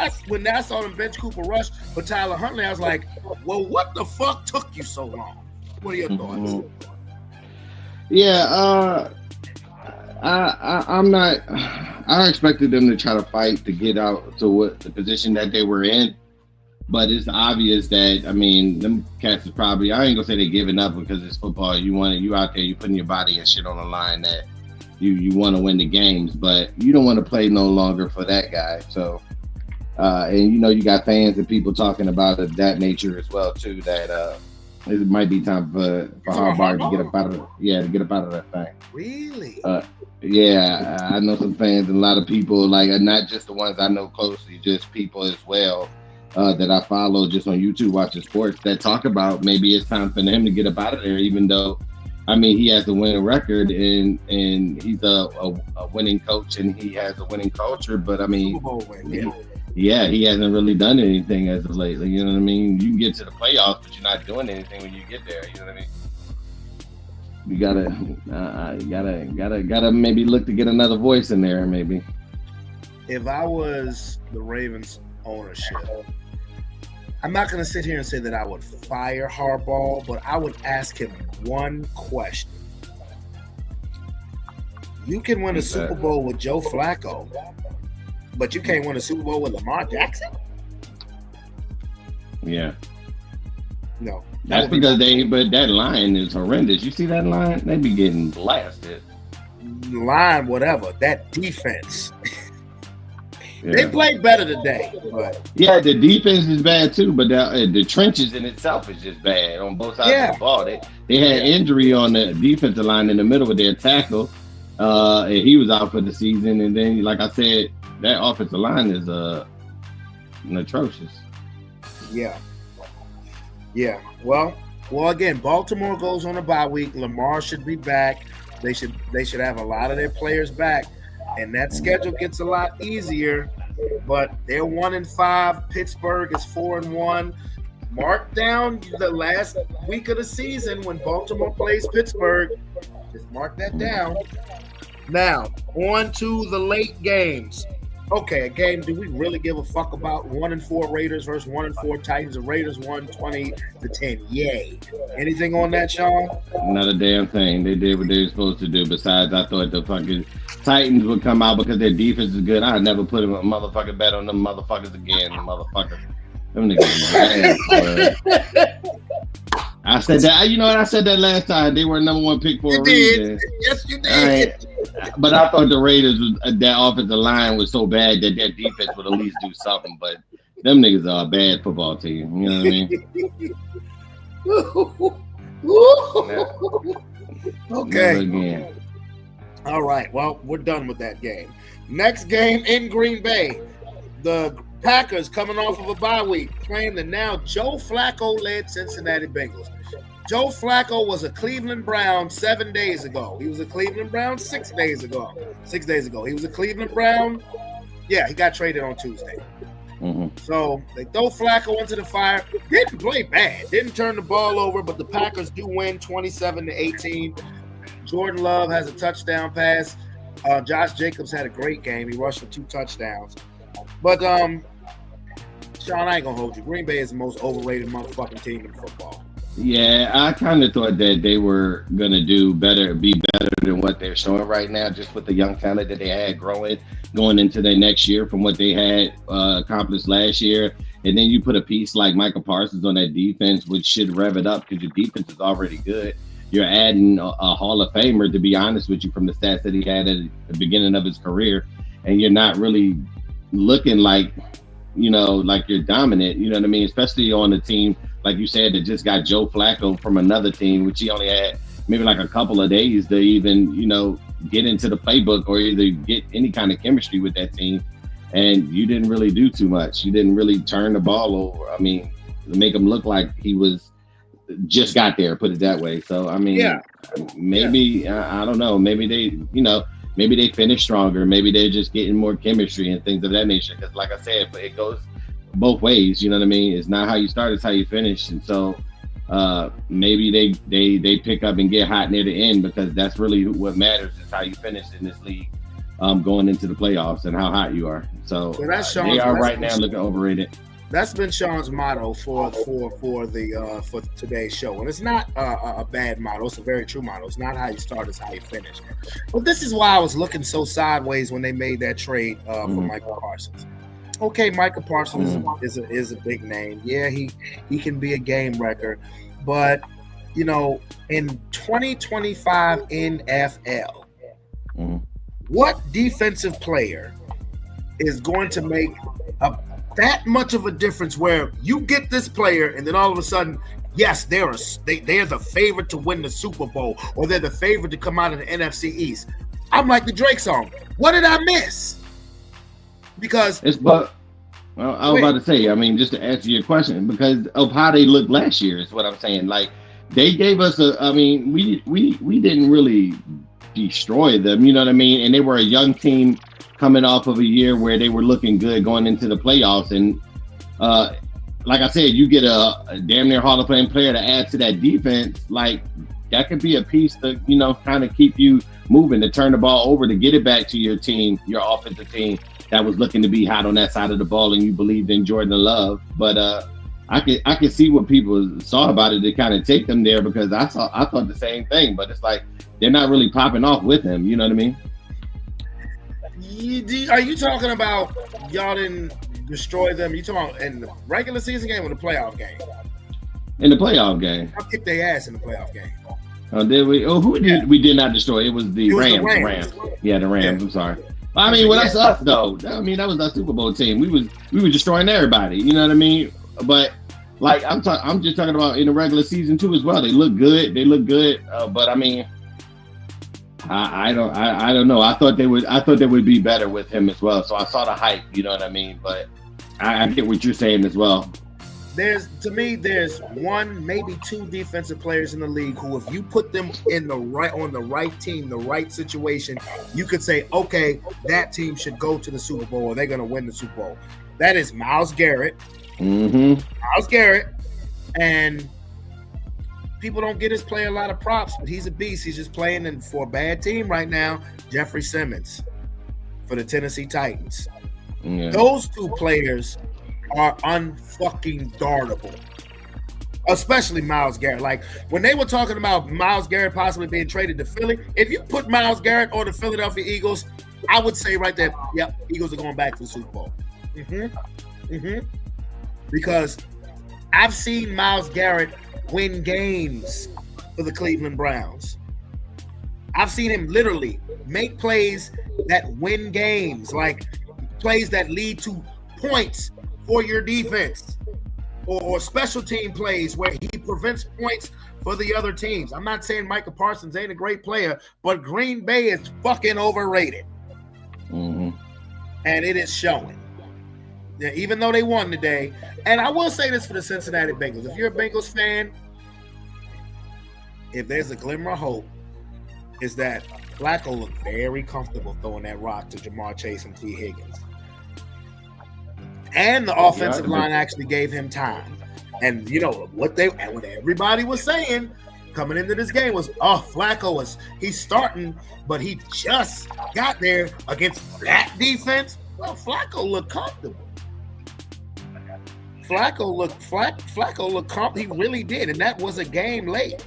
I saw them bench Cooper Rush for Tyler Huntley, I was like, well, what the fuck took you so long? What are your thoughts? Yeah, I'm not. I expected them to try to fight to get out to what the position that they were in, but it's obvious that, I mean, them cats is probably, I ain't gonna say they're giving up because it's football. You out there, you putting your body and shit on the line. That you want to win the games, but you don't want to play no longer for that guy. So, and you got fans and people talking about it that nature as well too. That it might be time for Harbaugh to get up out of that thing. Really? Yeah, I know some fans and a lot of people, like not just the ones I know closely, just people as well that I follow just on YouTube watching sports that talk about maybe it's time for him to get up out of there, even though, I mean, he has a winning record and he's a winning coach and he has a winning culture, but I mean, he hasn't really done anything as of lately. You know what I mean? You can get to the playoffs, but you're not doing anything when you get there. You know what I mean? You gotta maybe look to get another voice in there, maybe. If I was the Ravens ownership, I'm not going to sit here and say that I would fire Harbaugh, but I would ask him one question. You can win a Super Bowl with Joe Flacco, but you can't win a Super Bowl with Lamar Jackson? Yeah. No. That's because but that line is horrendous. You see that line? They be getting blasted. Line, whatever. That defense. Yeah. They played better today. But yeah, the defense is bad too, but the trenches in itself is just bad on both sides of the ball. They had injury on the defensive line in the middle with their tackle. And he was out for the season. And then, like I said, that offensive line is atrocious. Yeah. Yeah. Well, again, Baltimore goes on a bye week. Lamar should be back. They should have a lot of their players back, and that schedule gets a lot easier. But they're 1-5. Pittsburgh is 4-1. Mark down the last week of the season when Baltimore plays Pittsburgh. Just mark that down. Now, on to the late games. Okay, a game, do we really give a fuck about 1-4 Raiders versus 1-4 Titans? The Raiders won 20-10. Yay. Anything on that, Sean? Not a damn thing. They did what they were supposed to do. Besides, I thought the fucking Titans would come out because their defense is good. I'd never put a motherfucking bet on them motherfuckers again. Them niggas bad. I said that. I said that last time. They were number one pick for a reason. Yes, you did. But I thought the Raiders, that offensive line was so bad that their defense would at least do something. But them niggas are a bad football team. You know what I mean? Okay. All right. Well, we're done with that game. Next game in Green Bay. The Packers coming off of a bye week playing the now Joe Flacco-led Cincinnati Bengals. Joe Flacco was a Cleveland Brown 7 days ago. He was a Cleveland Brown 6 days ago. 6 days ago. He was a Cleveland Brown. Yeah, he got traded on Tuesday. Mm-hmm. So they throw Flacco into the fire. Didn't play bad. Didn't turn the ball over, but the Packers do win 27-18. Jordan Love has a touchdown pass. Josh Jacobs had a great game. He rushed for 2 touchdowns. But, Sean, I ain't going to hold you. Green Bay is the most overrated motherfucking team in football. Yeah, I kind of thought that they were going to be better than what they're showing right now, just with the young talent that they had going into their next year from what they had accomplished last year. And then you put a piece like Micah Parsons on that defense, which should rev it up because your defense is already good. You're adding a Hall of Famer, to be honest with you, from the stats that he had at the beginning of his career. And you're not really looking like, like you're dominant, you know what I mean? Especially on a team, like you said, that just got Joe Flacco from another team, which he only had maybe like a couple of days to even, get into the playbook or either get any kind of chemistry with that team. And you didn't really do too much. You didn't really turn the ball over. I mean, make him look like he was just got there, put it that way. So, I mean, maybe, I don't know, maybe they finish stronger. Maybe they're just getting more chemistry and things of that nature. Because like I said, it goes both ways. You know what I mean? It's not how you start, it's how you finish. And so maybe they pick up and get hot near the end, because that's really what matters, is how you finish in this league going into the playoffs and how hot you are. So they are right now looking overrated. That's been Sean's motto for today's show, and it's not a bad motto. It's a very true motto. It's not how you start; it's how you finish. But this is why I was looking so sideways when they made that trade for Micah Parsons. Okay, Micah Parsons is a big name. Yeah, he can be a game wrecker, but in 2025 NFL, What defensive player is going to make that much of a difference where you get this player and then all of a sudden, yes, they're the favorite to win the Super Bowl or they're the favorite to come out of the NFC East. I'm like the Drake song. What did I miss? Because I was about to say, I mean, just to answer your question, because of how they looked last year is what I'm saying. Like they gave us we didn't really destroy them, you know what I mean? And they were a young team coming off of a year where they were looking good going into the playoffs. And like I said, you get a damn near Hall of Fame player to add to that defense, like that could be a piece to, you know, kind of keep you moving, to turn the ball over, to get it back to your team, your offensive team that was looking to be hot on that side of the ball and you believed in Jordan Love. But I could see what people saw about it to kind of take them there, because I thought the same thing, but it's like they're not really popping off with him, you know what I mean? Are you talking about y'all didn't destroy them? You talking about in the regular season game or the playoff game? In the playoff game. I kicked their ass in the playoff game. Oh, did we? Oh, who did we did not destroy? It was the Rams. The Rams. Yeah, the Rams. Yeah. I'm sorry. I mean, well, that's us though. I mean, that was our Super Bowl team. We were destroying everybody. You know what I mean? But like I'm just talking about in the regular season too as well. They look good. But I mean, I don't know. I thought they would be better with him as well. So I saw the hype. You know what I mean? But I get what you're saying as well. There's one, maybe two defensive players in the league who, if you put them on the right team, the right situation, you could say, okay, that team should go to the Super Bowl or they're going to win the Super Bowl. That is Myles Garrett. Mm-hmm. Myles Garrett. And people don't get his play a lot of props, but he's a beast. He's just playing for a bad team right now. Jeffrey Simmons for the Tennessee Titans. Yeah. Those two players are unfucking guardable, especially Myles Garrett. Like when they were talking about Myles Garrett possibly being traded to Philly, if you put Myles Garrett on the Philadelphia Eagles, I would say right there, yep, Eagles are going back to the Super Bowl. Because I've seen Myles Garrett win games for the Cleveland Browns. I've seen him literally make plays that win games, like plays that lead to points for your defense, or special team plays where he prevents points for the other teams. I'm not saying Micah Parsons ain't a great player, but Green Bay is fucking overrated. Mm-hmm. And it is showing. Yeah, even though they won today. And I will say this for the Cincinnati Bengals. If you're a Bengals fan, if there's a glimmer of hope, is that Flacco looked very comfortable throwing that rock to Jamar Chase and T. Higgins. And the offensive line actually gave him time. And you know what everybody was saying coming into this game was, Flacco he's starting, but he just got there against that defense. Well, Flacco looked comfortable. Flacco looked comfortable. He really did, and that was a game late.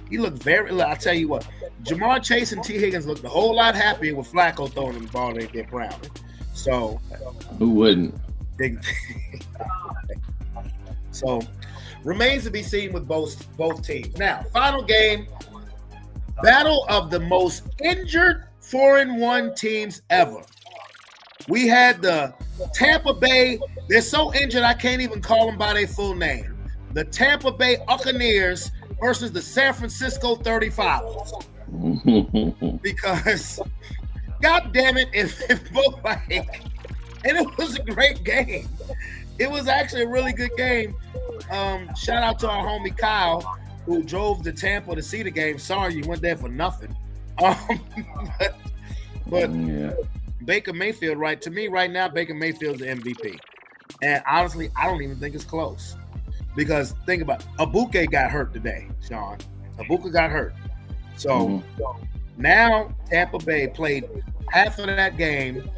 He looked I'll tell you what, Jamar Chase and T. Higgins looked a whole lot happier with Flacco throwing the ball than get Brown. So who wouldn't? So remains to be seen with both teams. Now, final game, battle of the most injured 4-1 teams ever. We had the Tampa Bay, they're so injured I can't even call them by their full name. The Tampa Bay Buccaneers versus the San Francisco 35ers. Because, God damn it, if both like, and it was a great game. It was actually a really good game. Shout out to our homie Kyle, who drove to Tampa to see the game. Sorry you went there for nothing. But yeah. Baker Mayfield, right? To me, right now, Baker Mayfield's the MVP. And honestly, I don't even think it's close. Because think about it. Abuke got hurt today, Sean. Abuke got hurt. So now Tampa Bay played half of that game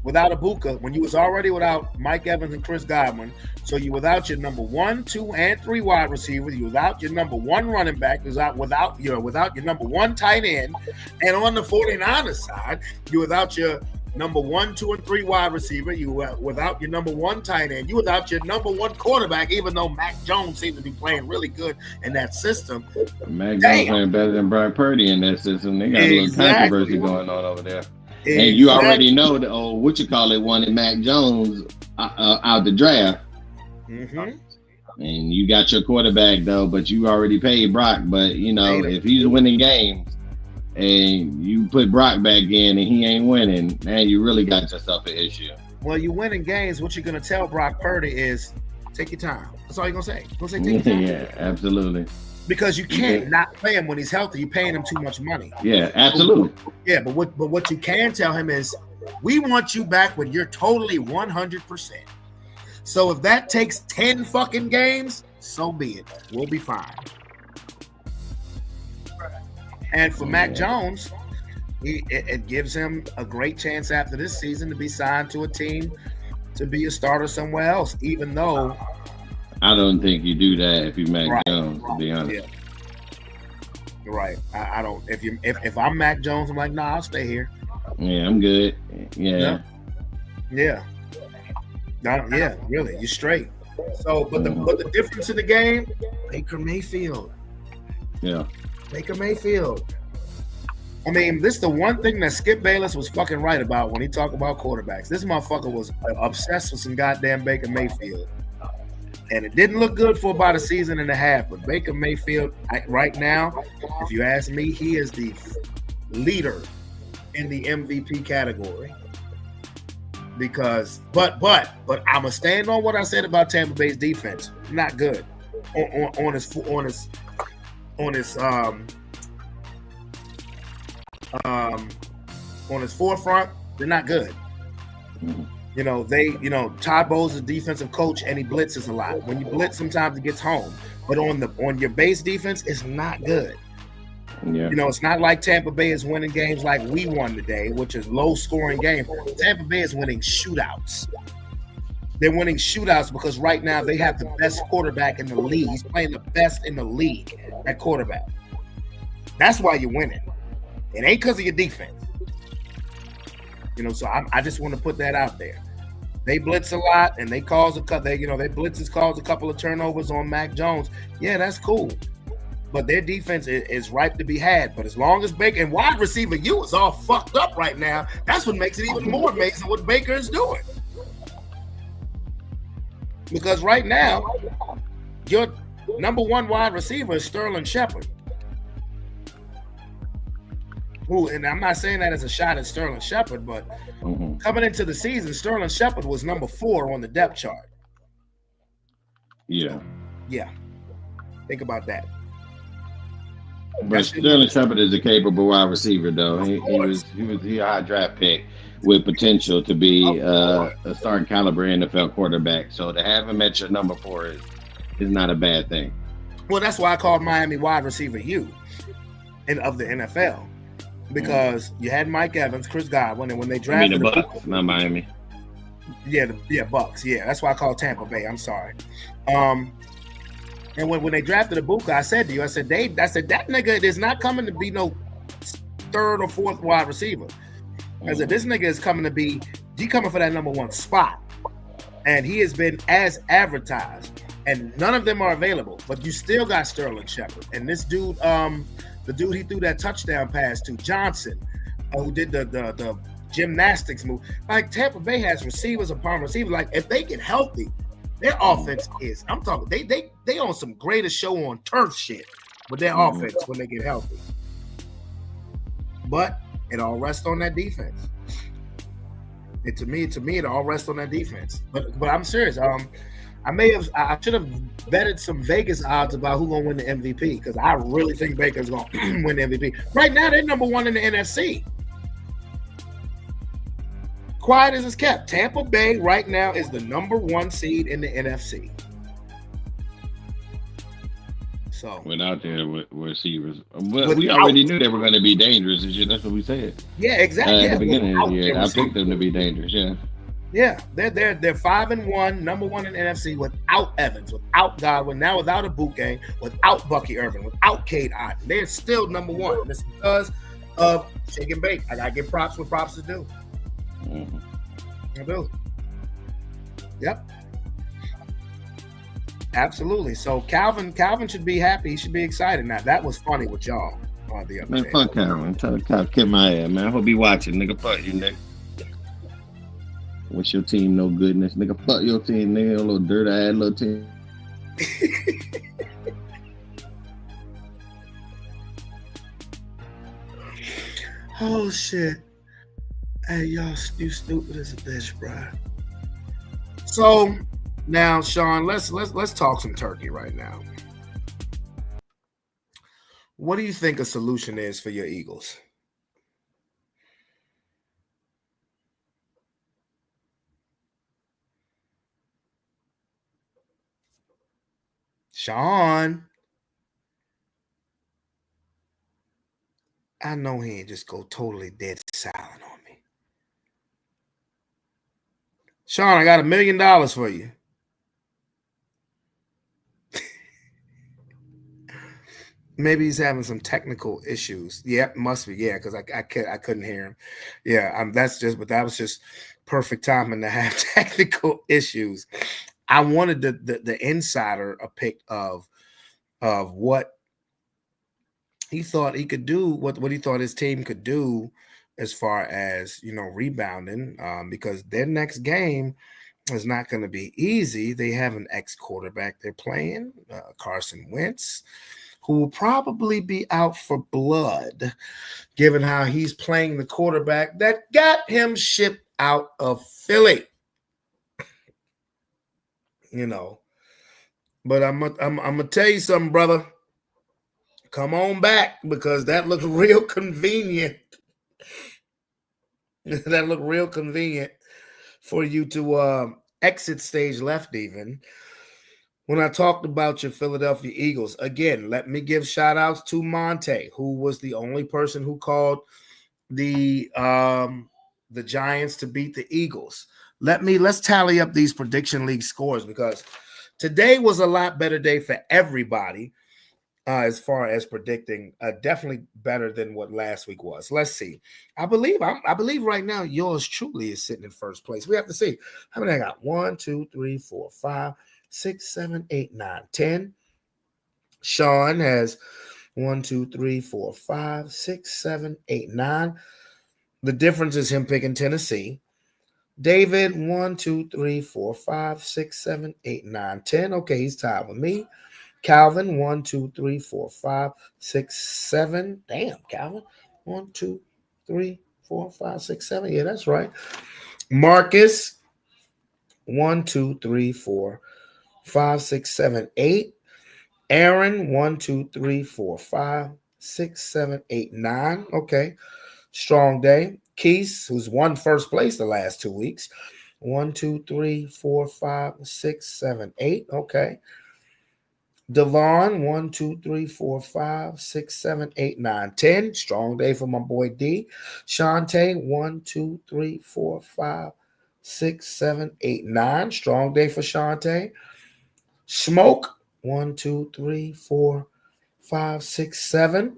without Abuka, when you was already without Mike Evans and Chris Godwin. So you without your number 1, 2, and 3 wide receivers. You without your number 1 running back. Without your number 1 tight end. And on the 49ers side, you without your number 1, 2, and 3 wide receiver. You without your number 1 tight end. You without your number 1 quarterback. Even though Mac Jones seems to be playing really good in that system. Mac Jones playing better than Brock Purdy in that system. They got a little controversy going on over there. And you already know that wanted Mac Jones out the draft. Mm-hmm. And you got your quarterback though, but you already paid Brock. But if he's winning games and you put Brock back in and he ain't winning, man, you really got yourself an issue. Well, you winning games. What you're gonna tell Brock Purdy is take your time. That's all you're gonna say. You're gonna say take your time. Yeah, absolutely. Because you can't not play him when he's healthy. You're paying him too much money. Yeah, absolutely. Yeah, but what you can tell him is, we want you back when you're totally 100%. So if that takes 10 fucking games, so be it. We'll be fine. And for Mac Jones, it gives him a great chance after this season to be signed to a team to be a starter somewhere else, even though I don't think you do that if you're Mac Jones, to be honest. Yeah. You're right. I don't. If I'm Mac Jones, I'm like, nah, I'll stay here. Yeah, I'm good. Yeah. Yeah. Yeah, really, you're straight. So, but the difference in the game, Baker Mayfield. Yeah. Baker Mayfield. I mean, this is the one thing that Skip Bayless was fucking right about when he talked about quarterbacks. This motherfucker was obsessed with some goddamn Baker Mayfield. And it didn't look good for about a season and a half. But Baker Mayfield, right now, if you ask me, he is the leader in the MVP category. Because, but I'm gonna stand on what I said about Tampa Bay's defense. Not good on his forefront. They're not good. Todd Bowles is a defensive coach and he blitzes a lot. When you blitz, sometimes it gets home. But on your base defense, it's not good. Yeah. It's not like Tampa Bay is winning games like we won today, which is low-scoring game. Tampa Bay is winning shootouts. They're winning shootouts because right now they have the best quarterback in the league. He's playing the best in the league at quarterback. That's why you're winning. It ain't because of your defense. So I just want to put that out there. They blitz a lot and they cause their blitzes cause a couple of turnovers on Mac Jones. Yeah, that's cool. But their defense is ripe to be had. But as long as Baker and wide receiver U is all fucked up right now, that's what makes it even more amazing what Baker is doing. Because right now, your number 1 wide receiver is Sterling Shepard. And I'm not saying that as a shot at Sterling Shepard, but coming into the season, Sterling Shepard was number 4 on the depth chart. Yeah. Yeah. Think about that. But Sterling Shepard is a capable wide receiver, though. He was a high draft pick with potential to be a starting caliber NFL quarterback. So to have him at your number 4 is not a bad thing. Well, that's why I called Miami wide receiver U of the NFL. Because you had Mike Evans, Chris Godwin, and when they drafted the Bucks, not Miami. Yeah, Bucks. Yeah, that's why I called Tampa Bay. I'm sorry. And when they drafted Ibuka, I said to you, I said that nigga is not coming to be no 3rd or 4th wide receiver. I said this nigga is coming for that number 1 spot, and he has been as advertised, and none of them are available. But you still got Sterling Shepard, and this dude, the dude he threw that touchdown pass to, Johnson, who did the gymnastics move. Like Tampa Bay has receivers upon receivers. Like if they get healthy, their offense is. I'm talking. They on some greatest show on turf shit with their offense when they get healthy. But it all rests on that defense. And to me, it all rests on that defense. But I'm serious. I should have betted some Vegas odds about who's gonna win the MVP because I really think Baker's gonna win the MVP. Right now, they're number 1 in the NFC. Quiet as it's kept. Tampa Bay right now is the number 1 seed in the NFC. So without their receivers, we already knew they were going to be dangerous. That's what we said. Yeah, exactly. At the beginning of the year, I picked them to be dangerous. Yeah. Yeah, they're 5-1, number 1 in the NFC without Evans, without Godwin, now without Ibuka, without Bucky Irvin, without Cade Otton. They're still number 1. And it's because of shake and bake. I gotta give props what props is due. I do. Yep. Absolutely. So Calvin should be happy. He should be excited. Now that was funny with y'all the other day. Fuck Calvin. Tell Calvin kick my ass, man. I hope he watching, nigga. Fuck you, nigga. What's your team no goodness, nigga? Fuck your team, nigga. A little dirty ass little team. Oh shit. Hey y'all, you stupid as a bitch, bro. So now, Sean, let's talk some turkey right now. What do you think a solution is for your Eagles? Sean. I know he ain't just go totally dead silent on me. Sean, I got $1 million for you. Maybe he's having some technical issues. Yeah, must be. Yeah, because I couldn't hear him. Yeah, that was just perfect timing to have technical issues. I wanted the insider a pick of what he thought he could do, what he thought his team could do as far as, rebounding, because their next game is not going to be easy. They have an ex-quarterback they're playing, Carson Wentz, who will probably be out for blood, given how he's playing the quarterback that got him shipped out of Philly. But I'm gonna tell you something, brother. Come on back, because that looks real convenient. That looked real convenient for you to exit stage left even. When I talked about your Philadelphia Eagles, again, let me give shout outs to Monte, who was the only person who called the Giants to beat the Eagles. Let's tally up these prediction league scores, because today was a lot better day for everybody as far as predicting. Definitely better than what last week was. Let's see. I believe right now yours truly is sitting in first place. We have to see how many I got. 1, 2, 3, 4, 5, 6, 7, 8, 9, 10. Sean has 1, 2, 3, 4, 5, 6, 7, 8, 9. The difference is him picking Tennessee. David, 1, 2, 3, 4, 5, 6, 7, 8, 9, 10. Okay, he's tied with me. Calvin, 1, 2, 3, 4, 5, 6, 7. Damn, Calvin. 1, 2, 3, 4, 5, 6, 7. Yeah, that's right. Marcus, 1, 2, 3, 4, 5, 6, 7, 8. Aaron, 1, 2, 3, 4, 5, 6, 7, 8, 9. Okay. Strong day. Keith, who's won first place the last 2 weeks. 1, 2, 3, 4, 5, 6, 7, 8. Okay. Devon, 1, 2, 3, 4, 5, 6, 7, 8, 9, 10. Strong day for my boy D. Shante, 1, 2, 3, 4, 5, 6, 7, 8, 9. Strong day for Shante. Smoke, 1, 2, 3, 4, 5, 6, 7.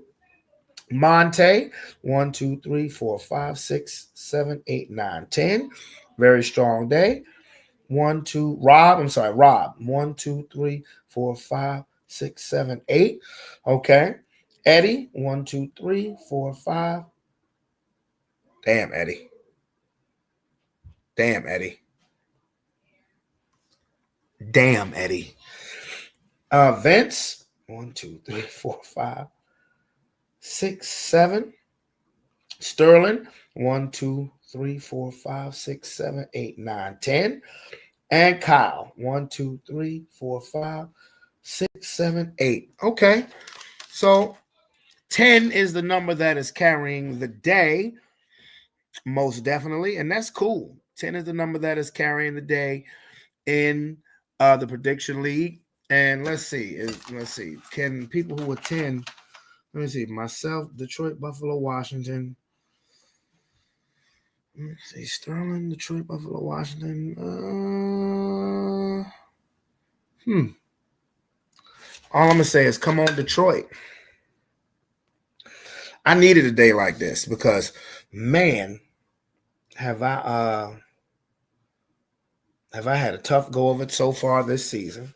Monte, 1, 2, 3, 4, 5, 6, 7, 8, 9, 10. Very strong day. Rob. 1, 2, 3, 4, 5, 6, 7, 8. Okay. Eddie, 1, 2, 3, 4, 5. Damn, Eddie. Damn, Eddie. Vince, 1, 2, 3, 4, 5, 6, 7. Sterling, 1, 2, 3, 4, 5, 6, 7, 8, 9, 10. And Kyle, 1, 2, 3, 4, 5, 6, 7, 8. Okay. So 10 is the number that is carrying the day, most definitely. And that's cool. 10 is the number that is carrying the day in the prediction league. And let's see. Can people who attend, let me see, myself, Detroit, Buffalo, Washington. Let's see, Sterling, Detroit, Buffalo, Washington. All I'm going to say is come on, Detroit. I needed a day like this because, man, have I had a tough go of it so far this season.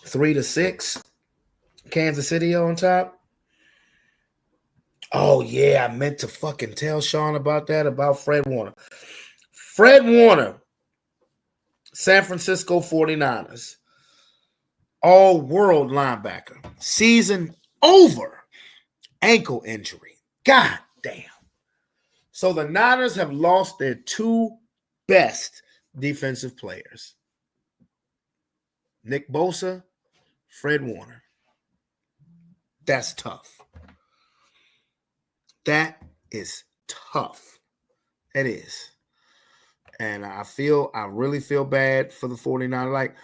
3-6. Kansas City on top. Oh, yeah, I meant to fucking tell Sean about that, about Fred Warner. Fred Warner, San Francisco 49ers, all-world linebacker. Season over. Ankle injury. God damn. So the Niners have lost their two best defensive players. Nick Bosa, Fred Warner. That's tough. That is tough. It is. And I really feel bad for the 49ers. Like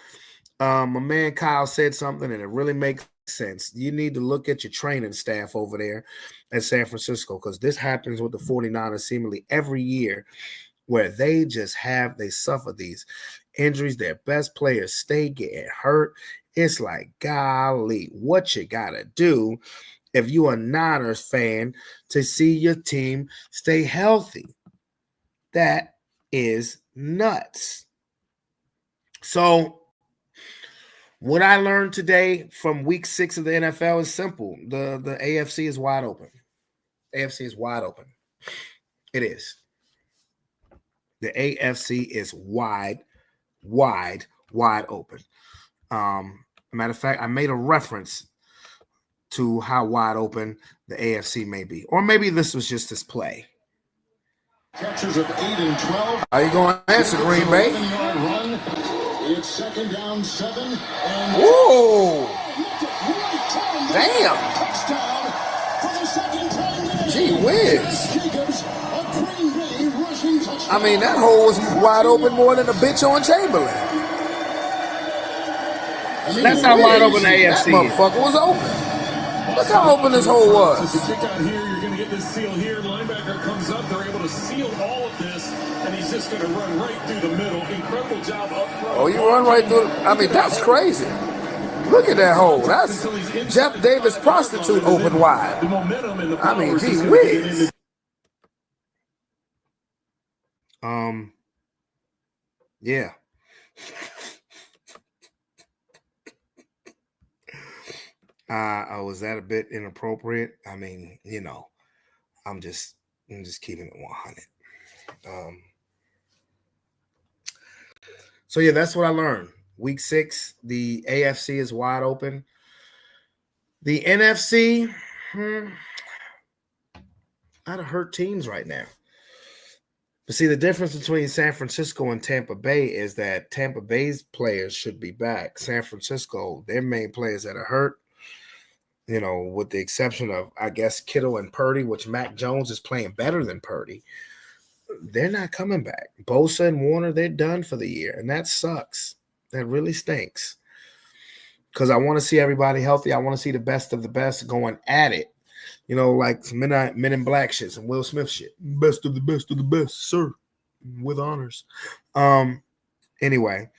my man Kyle said something, and it really makes sense. You need to look at your training staff over there at San Francisco, because this happens with the 49ers seemingly every year, where they suffer these injuries. Their best players stay getting hurt. It's like, golly, what you gotta do if you're a Niners fan to see your team stay healthy? That is nuts. So what I learned today from week 6 of the NFL is simple. The AFC is wide open. AFC is wide open. It is. The AFC is wide open. Matter of fact, I made a reference to how wide open the AFC may be. Or maybe this was just this play. Catches of 8 and 12. Are you going to answer, Green Bay? Run. It's second down 7. And whoa! Damn! Touchdown for the second time. Gee whiz! I mean, that hole was wide open more than a bitch on Chamberlain. That's how wide open the AFC is. That motherfucker was open. Look how open this hole was. The kick out here, you're going to get this seal here. Linebacker comes up. They're able to seal all of this, and he's just going to run right through the middle. Incredible job up front. Oh, you run right through. I mean, that's crazy. Look at that hole. That's Jeff Davis prostitute open wide. The momentum and the I mean, power gee just whiz. Yeah. Was that a bit inappropriate? I mean, you know, I'm just keeping it 100. So yeah, that's what I learned. Week 6, the AFC is wide open. The NFC, I'd have hurt teams right now. But see, the difference between San Francisco and Tampa Bay is that Tampa Bay's players should be back. San Francisco, their main players that are hurt, you know, with the exception of, I guess, Kittle and Purdy, which Mac Jones is playing better than Purdy, they're not coming back. Bosa and Warner, they're done for the year, and that sucks. That really stinks. Because I want to see everybody healthy. I want to see the best of the best going at it. You know, like some Men in Black shit, some Will Smith shit. Best of the best, sir. With honors. Anyway.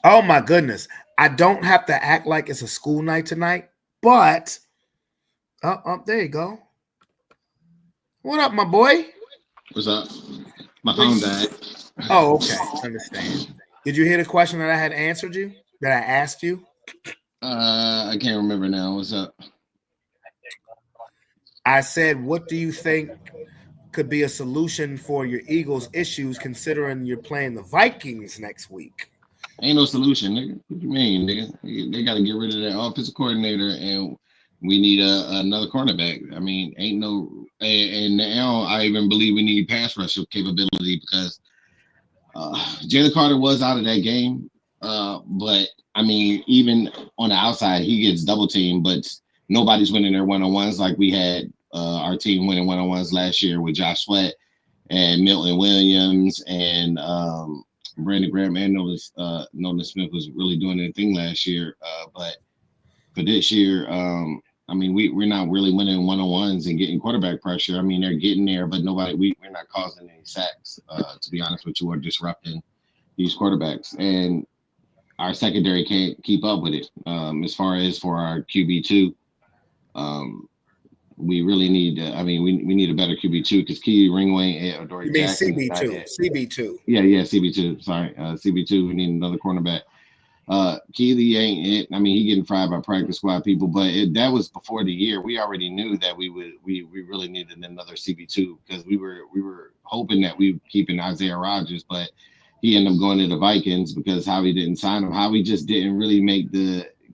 Oh, my goodness. I don't have to act like it's a school night tonight, but there you go. What up, my boy? What's up? My phone died. Oh, okay. Understand. Did you hear the question that I had answered you? That I asked you? I can't remember now. What's up? I said, what do you think could be a solution for your Eagles' issues, considering you're playing the Vikings next week? Ain't no solution, nigga. What you mean, nigga? They got to get rid of that offensive coordinator, and we need another cornerback. I mean, ain't no, and now I even believe we need pass rush capability, because Jalen Carter was out of that game, but I mean, even on the outside, he gets double teamed, but nobody's winning their one-on-ones like we had our team winning one-on-ones last year with Josh Sweat and Milton Williams and Brandon Graham and Nolan Smith was really doing their thing last year. But for this year, I mean, we're not really winning one-on-ones and getting quarterback pressure. I mean, they're getting there, but we're not causing any sacks, to be honest with you, or disrupting these quarterbacks. And our secondary can't keep up with it. As far as for our QB2, We really need. We need a better QB2 because Keely Ringway and Adoree Jackson. CB2. Yeah, CB2. Sorry, CB2. We need another cornerback. Keely ain't it. I mean, he getting fried by practice squad people, but that was before the year. We already knew that we really needed another CB2 because we were hoping that we were keeping Isaiah Rodgers, but he ended up going to the Vikings because Howie didn't sign him. Howie just didn't really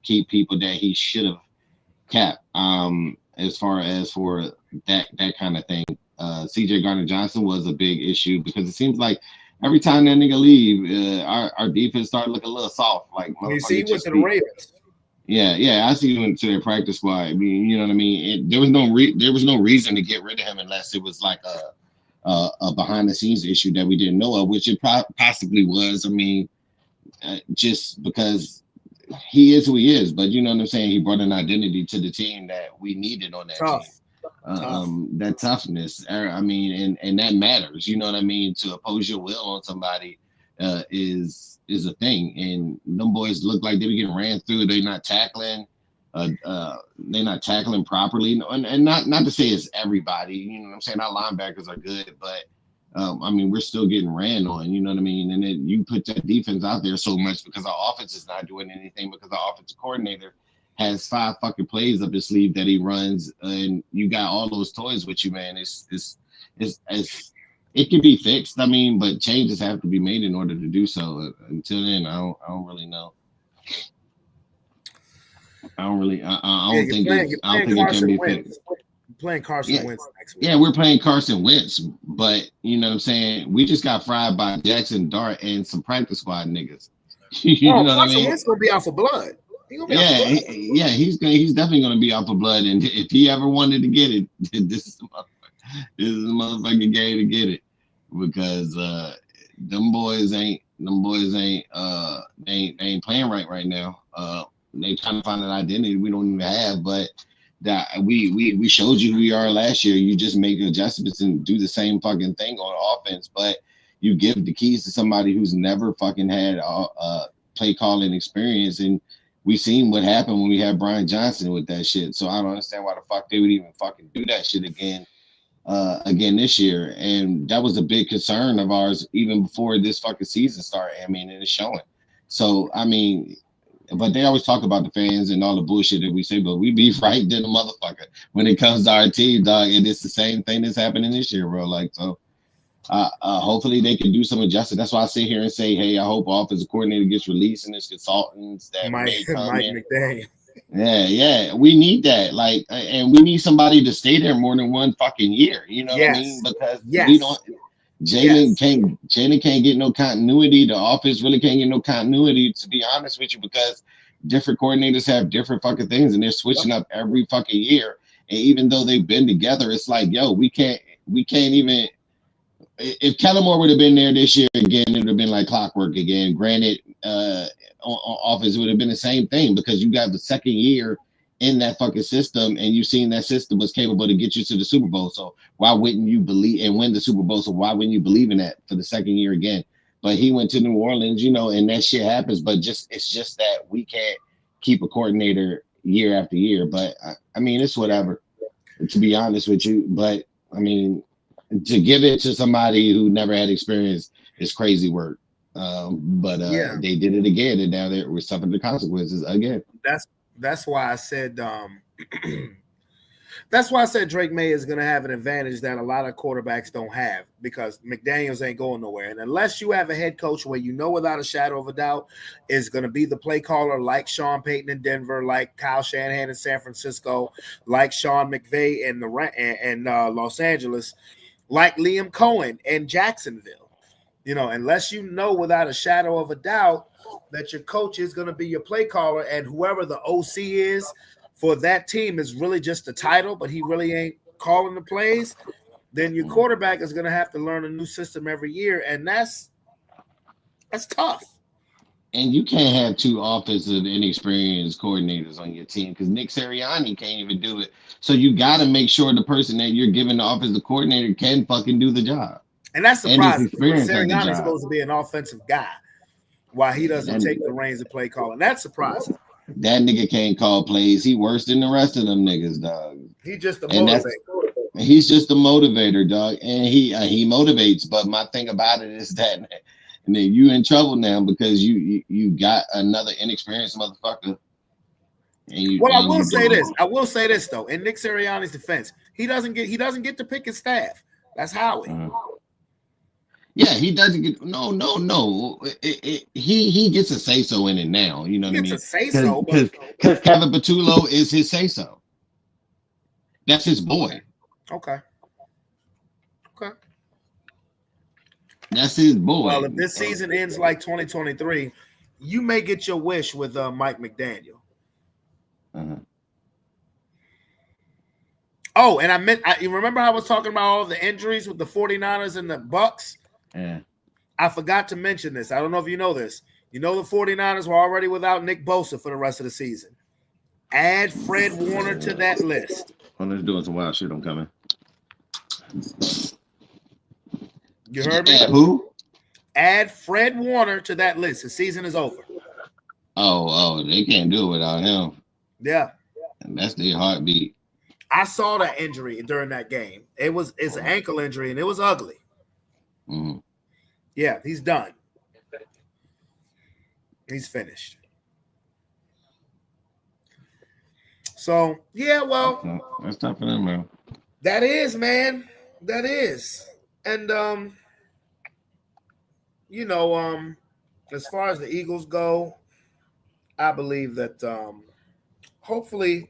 keep people that he should have kept. As far as for that kind of thing, CJ Gardner-Johnson was a big issue because it seems like every time that nigga leave, our defense started looking a little soft. Like you see, he went to the Ravens. Yeah, I see you went to their practice squad. I mean, you know what I mean. There was no reason to get rid of him unless it was like a behind the scenes issue that we didn't know of, which it possibly was. I mean, just because he is who he is, but you know what I'm saying. He brought an identity to the team that we needed on that team. That toughness. I mean, and that matters. You know what I mean. To oppose your will on somebody is a thing. And them boys look like they were getting ran through. They're not tackling. They're not tackling properly. And not to say it's everybody. You know what I'm saying. Our linebackers are good, but I mean, we're still getting ran on, you know what I mean? And then you put that defense out there so much because our offense is not doing anything because our offensive coordinator has 5 fucking plays up his sleeve that he runs, and you got all those toys with you, man. It's it can be fixed, I mean, but changes have to be made in order to do so. Until then, I don't really know. I don't think it can be fixed. Playing Carson Wentz next week. Yeah, we're playing Carson Wentz, but you know what I'm saying? We just got fried by Jackson Dart and some practice squad niggas. You know what I mean? Wentz gonna be out for blood. He's definitely gonna be out for blood. And if he ever wanted to get it, this is the motherfucking game to get it. Because them boys ain't playing right now. They trying to find an identity we don't even have, but that we showed you who we are last year. You just make adjustments and do the same fucking thing on offense, but you give the keys to somebody who's never fucking had play calling experience. And we seen what happened when we had Brian Johnson with that shit. So I don't understand why the fuck they would even fucking do that shit again this year. And that was a big concern of ours even before this fucking season started. I mean, and it's showing. So I mean, but they always talk about the fans and all the bullshit that we say, but we be right to the motherfucker when it comes to our team, dog. And it's the same thing that's happening this year, bro. Like, so hopefully they can do some adjustment. That's why I sit here and say, hey, I hope offensive coordinator gets released and there's consultants that Mike McDaniel. Yeah, we need that. Like, and we need somebody to stay there more than one fucking year. You know what I mean? Because we don't. Jalen can't get no continuity. The office really can't get no continuity, to be honest with you, because different coordinators have different fucking things and they're switching up every fucking year. And even though they've been together, it's like, yo, we can't even. If Kellamore would have been there this year again, it would have been like clockwork again. Granted, on offense, it would have been the same thing because you got the second year in that fucking system, and you've seen that system was capable to get you to the Super Bowl. So why wouldn't you believe and win the Super Bowl? So why wouldn't you believe in that for the second year again? But he went to New Orleans, you know, and that shit happens. But it's just that we can't keep a coordinator year after year. But I mean, it's whatever, to be honest with you. But I mean, to give it to somebody who never had experience is crazy work. They did it again, and now we're suffering the consequences again. That's why I said that's why I said Drake May is going to have an advantage that a lot of quarterbacks don't have, because McDaniels ain't going nowhere. And unless you have a head coach where you know without a shadow of a doubt is going to be the play caller like Sean Payton in Denver, like Kyle Shanahan in San Francisco, like Sean McVay in Los Angeles, like Liam Cohen in Jacksonville. You know, unless you know without a shadow of a doubt that your coach is going to be your play caller, and whoever the OC is for that team is really just a title, but he really ain't calling the plays, then your quarterback is going to have to learn a new system every year, and that's tough. And you can't have two offensive inexperienced coordinators on your team because Nick Sirianni can't even do it. So you got to make sure the person that you're giving the offensive coordinator can fucking do the job. And that's surprising. Sirianni's supposed to be an offensive guy, while he doesn't take the reins of play calling. That's surprising. That nigga can't call plays. He worse than the rest of them niggas, dog. He just a motivator. He's just a motivator, dog, and he motivates. But my thing about it is that, and then you in trouble now because you got another inexperienced motherfucker. I will say this though. In Nick Sirianni's defense, he doesn't get to pick his staff. That's Howie. Yeah, he doesn't get no. He gets a say so in it now. You know what I mean? Say so because Kevin Patullo is his say so. That's his boy. Okay. That's his boy. Well, if this season ends like 2023, you may get your wish with Mike McDaniel. Oh, and you remember how I was talking about all the injuries with the 49ers and the Bucks? Yeah. I forgot to mention this. I don't know if you know this. You know the 49ers were already without Nick Bosa for the rest of the season. Add Fred Warner to that list. I'm just doing some wild shit. I'm coming. You heard me? Who? Add Fred Warner to that list. The season is over. Oh, they can't do it without him. Yeah. And that's their heartbeat. I saw that injury during that game. It's an ankle injury, and it was ugly. Mm-hmm. Yeah, he's done. He's finished. So, yeah, well. That's tough for them, man. That is, man. That is. And, as far as the Eagles go, I believe that hopefully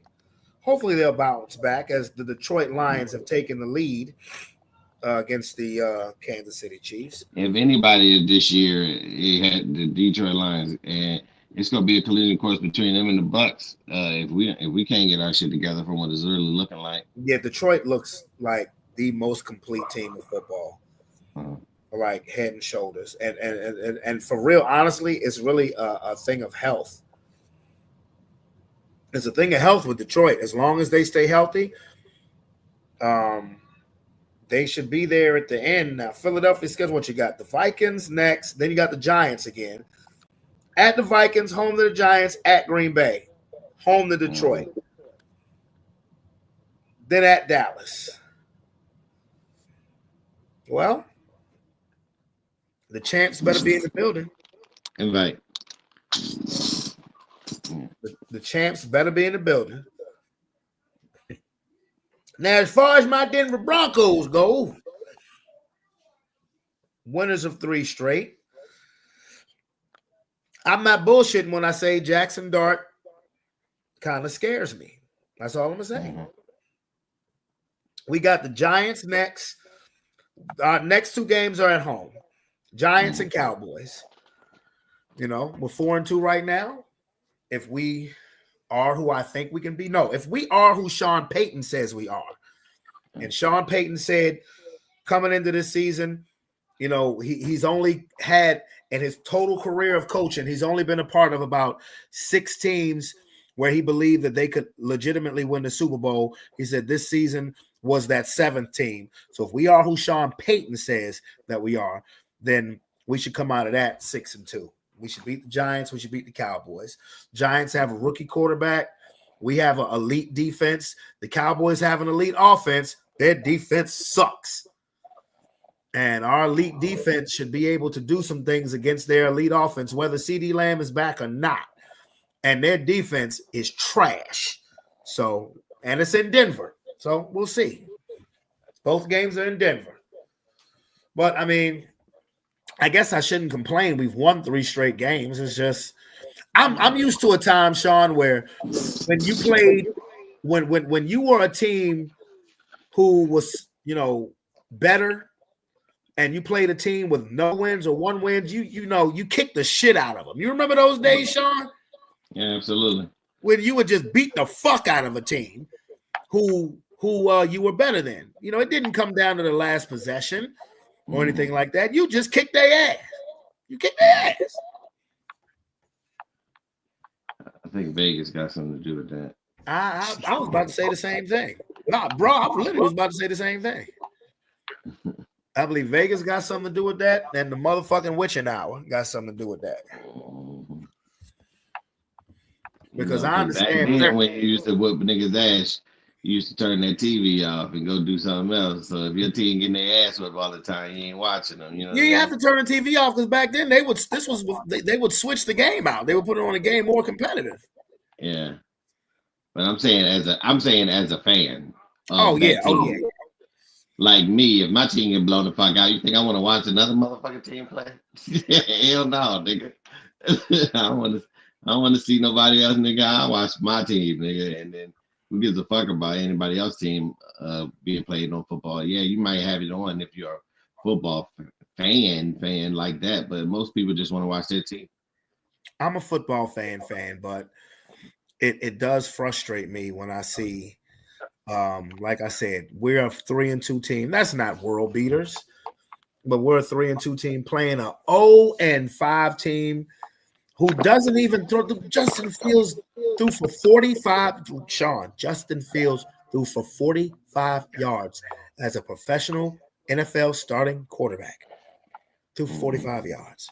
they'll bounce back as the Detroit Lions have taken the lead against the Kansas City Chiefs. If anybody this year, it had the Detroit Lions, and it's going to be a collision course between them and the Bucks. If we can't get our shit together from what it's really looking like. Yeah, Detroit looks like the most complete team of football, like head and shoulders, and for real, honestly, it's really a thing of health. It's a thing of health with Detroit. As long as they stay healthy, they should be there at the end. Now, Philadelphia schedule, what you got? The Vikings next. Then you got the Giants again. At the Vikings, home to the Giants. At Green Bay, home to Detroit. Then at Dallas. Well, the champs better be in the building. Invite. The champs better be in the building. Now, as far as my Denver Broncos go, winners of 3 straight. I'm not bullshitting when I say Jackson Dart kind of scares me. That's all I'm going to say. We got the Giants next. Our next 2 games are at home. Giants and Cowboys. We're 4-2 right now. If we are who I think we can be. No, if we are who Sean Payton says we are. And Sean Payton said coming into this season, he's only had in his total career of coaching, he's only been a part of about 6 teams where he believed that they could legitimately win the Super Bowl. He said this season was that 7th team. So if we are who Sean Payton says that we are, then we should come out of that 6-2. We should beat the Giants. We should beat the Cowboys. Giants have a rookie quarterback. We have an elite defense. The Cowboys have an elite offense. Their defense sucks. And our elite defense should be able to do some things against their elite offense, whether CeeDee Lamb is back or not. And their defense is trash. So, and it's in Denver. So we'll see. Both games are in Denver. But, I guess I shouldn't complain. We've won 3 straight games. It's just I'm used to a time, Sean, where when you played when you were a team who was, better and you played a team with no wins or 1 win, you kicked the shit out of them. You remember those days, Sean? Yeah, absolutely. When you would just beat the fuck out of a team who you were better than. It didn't come down to the last possession or anything like that. You just kicked their ass. You kicked their ass. I think Vegas got something to do with that. I was about to say the same thing. Nah, bro, I literally was about to say the same thing. I believe Vegas got something to do with that, and the motherfucking witching hour got something to do with that. Because I understand back then when you used to whoop niggas' ass, you used to turn that TV off and go do something else. So if your team getting their ass whipped all the time, you ain't watching them. You know, you have to turn the TV off because back then they would switch the game out. They would put it on a game more competitive. Yeah, but I'm saying as a fan. Oh yeah. Like me, if my team get blown the fuck out, you think I want to watch another motherfucking team play? Hell no, nigga. I don't want to see nobody else, nigga. I watch my team, nigga, and then who gives a fuck about anybody else's team being played on football? Yeah, you might have it on if you're a football fan like that, but most people just want to watch their team. I'm a football fan, but it does frustrate me when I see, like I said, we're a 3-2 team. That's not world beaters, but we're a 3-2 team playing a 0-5 team who doesn't even throw. Justin Fields threw for 45. Justin Fields threw for 45 yards as a professional NFL starting quarterback. Threw 45 yards.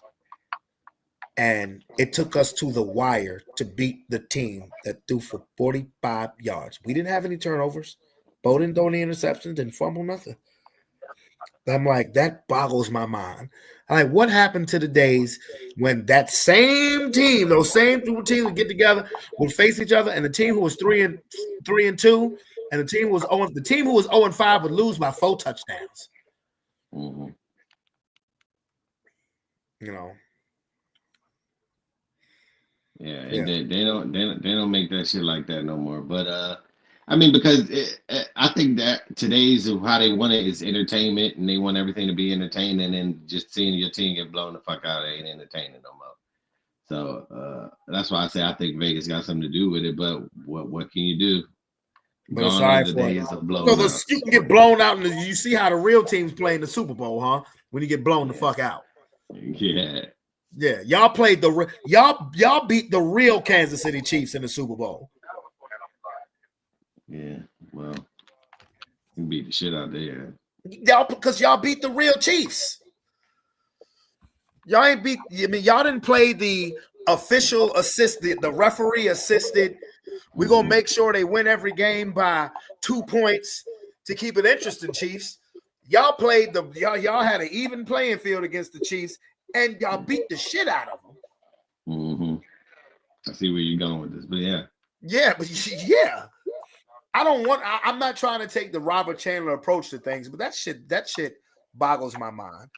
And it took us to the wire to beat the team that threw for 45 yards. We didn't have any turnovers. Bo didn't throw any interceptions, didn't fumble nothing. I'm like, that boggles my mind. I'm like, what happened to the days when that same team, those same two teams would get together, would face each other, and the team who was 3-2, and the team who was 0-5 would lose by 4 touchdowns. Mm-hmm. You know. Yeah, and they don't make that shit like that no more. But I mean, because I think that today's how they want it is entertainment, and they want everything to be entertaining, and just seeing your team get blown the fuck out ain't entertaining no more. So that's why I say I think Vegas got something to do with it. But what can you do? But aside from you can get blown out, and you see how the real teams play in the Super Bowl, huh? When you get blown the fuck out. Yeah. Yeah, y'all played y'all beat the real Kansas City Chiefs in the Super Bowl. Yeah, well, you beat the shit out there. Because y'all beat the real Chiefs. Y'all ain't beat. I mean, y'all didn't play the official assisted, the referee assisted. We're gonna make sure they win every game by 2 points to keep it interesting, Chiefs. Y'all played y'all had an even playing field against the Chiefs, and y'all beat the shit out of them. Mm-hmm. I see where you're going with this, but yeah. Yeah, but yeah. I'm not trying to take the Robert Chandler approach to things, but that shit boggles my mind.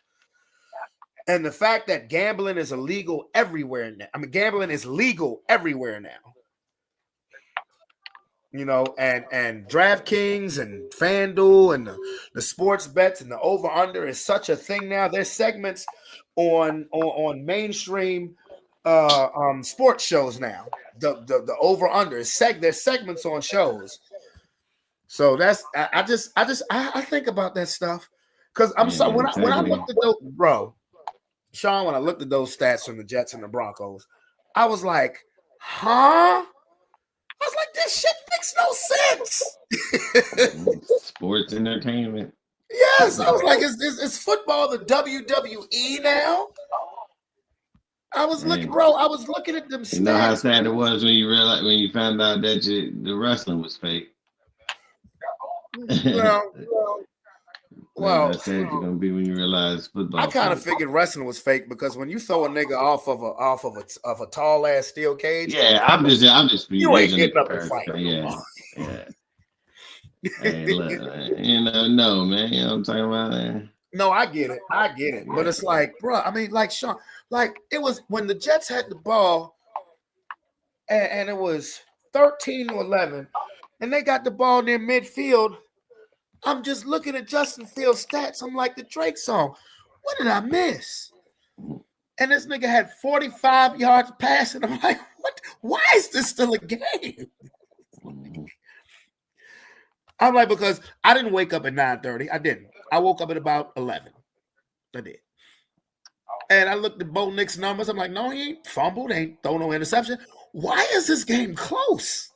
And the fact that gambling is illegal everywhere now. I mean, gambling is legal everywhere now. You know, and DraftKings and FanDuel and the sports bets and the over-under is such a thing now. There's segments on mainstream sports shows now. The over-under is there's segments on shows. So that's I think about that stuff because I'm sorry when I looked at those, bro, Sean, when I looked at those stats from the Jets and the Broncos, I was like, huh? I was like, this shit makes no sense. Sports entertainment. Yes, I was like, is football the WWE now? I was looking, bro. I was looking at them stats. You know how sad it was when you found out that the wrestling was fake. Well, that's sad you're gonna be when you realize football. I kind of figured wrestling was fake because when you throw a nigga off of a tall ass steel cage, yeah, I'm just you ain't getting up and fight. Yeah. Hey, look, no, man, you know what I'm talking about, man. No, I get it, but it's like, bro, I mean, like Sean, like it was when the Jets had the ball, and it was 13-11. And they got the ball near midfield. I'm just looking at Justin Fields' stats. I'm like, the Drake song. What did I miss? And this nigga had 45 yards passing. I'm like, what? Why is this still a game? I'm like, because I didn't wake up at 9:30. I didn't. I woke up at about 11. I did. And I looked at Bo Nix's numbers. I'm like, no, he ain't fumbled. Ain't thrown no interception. Why is this game close?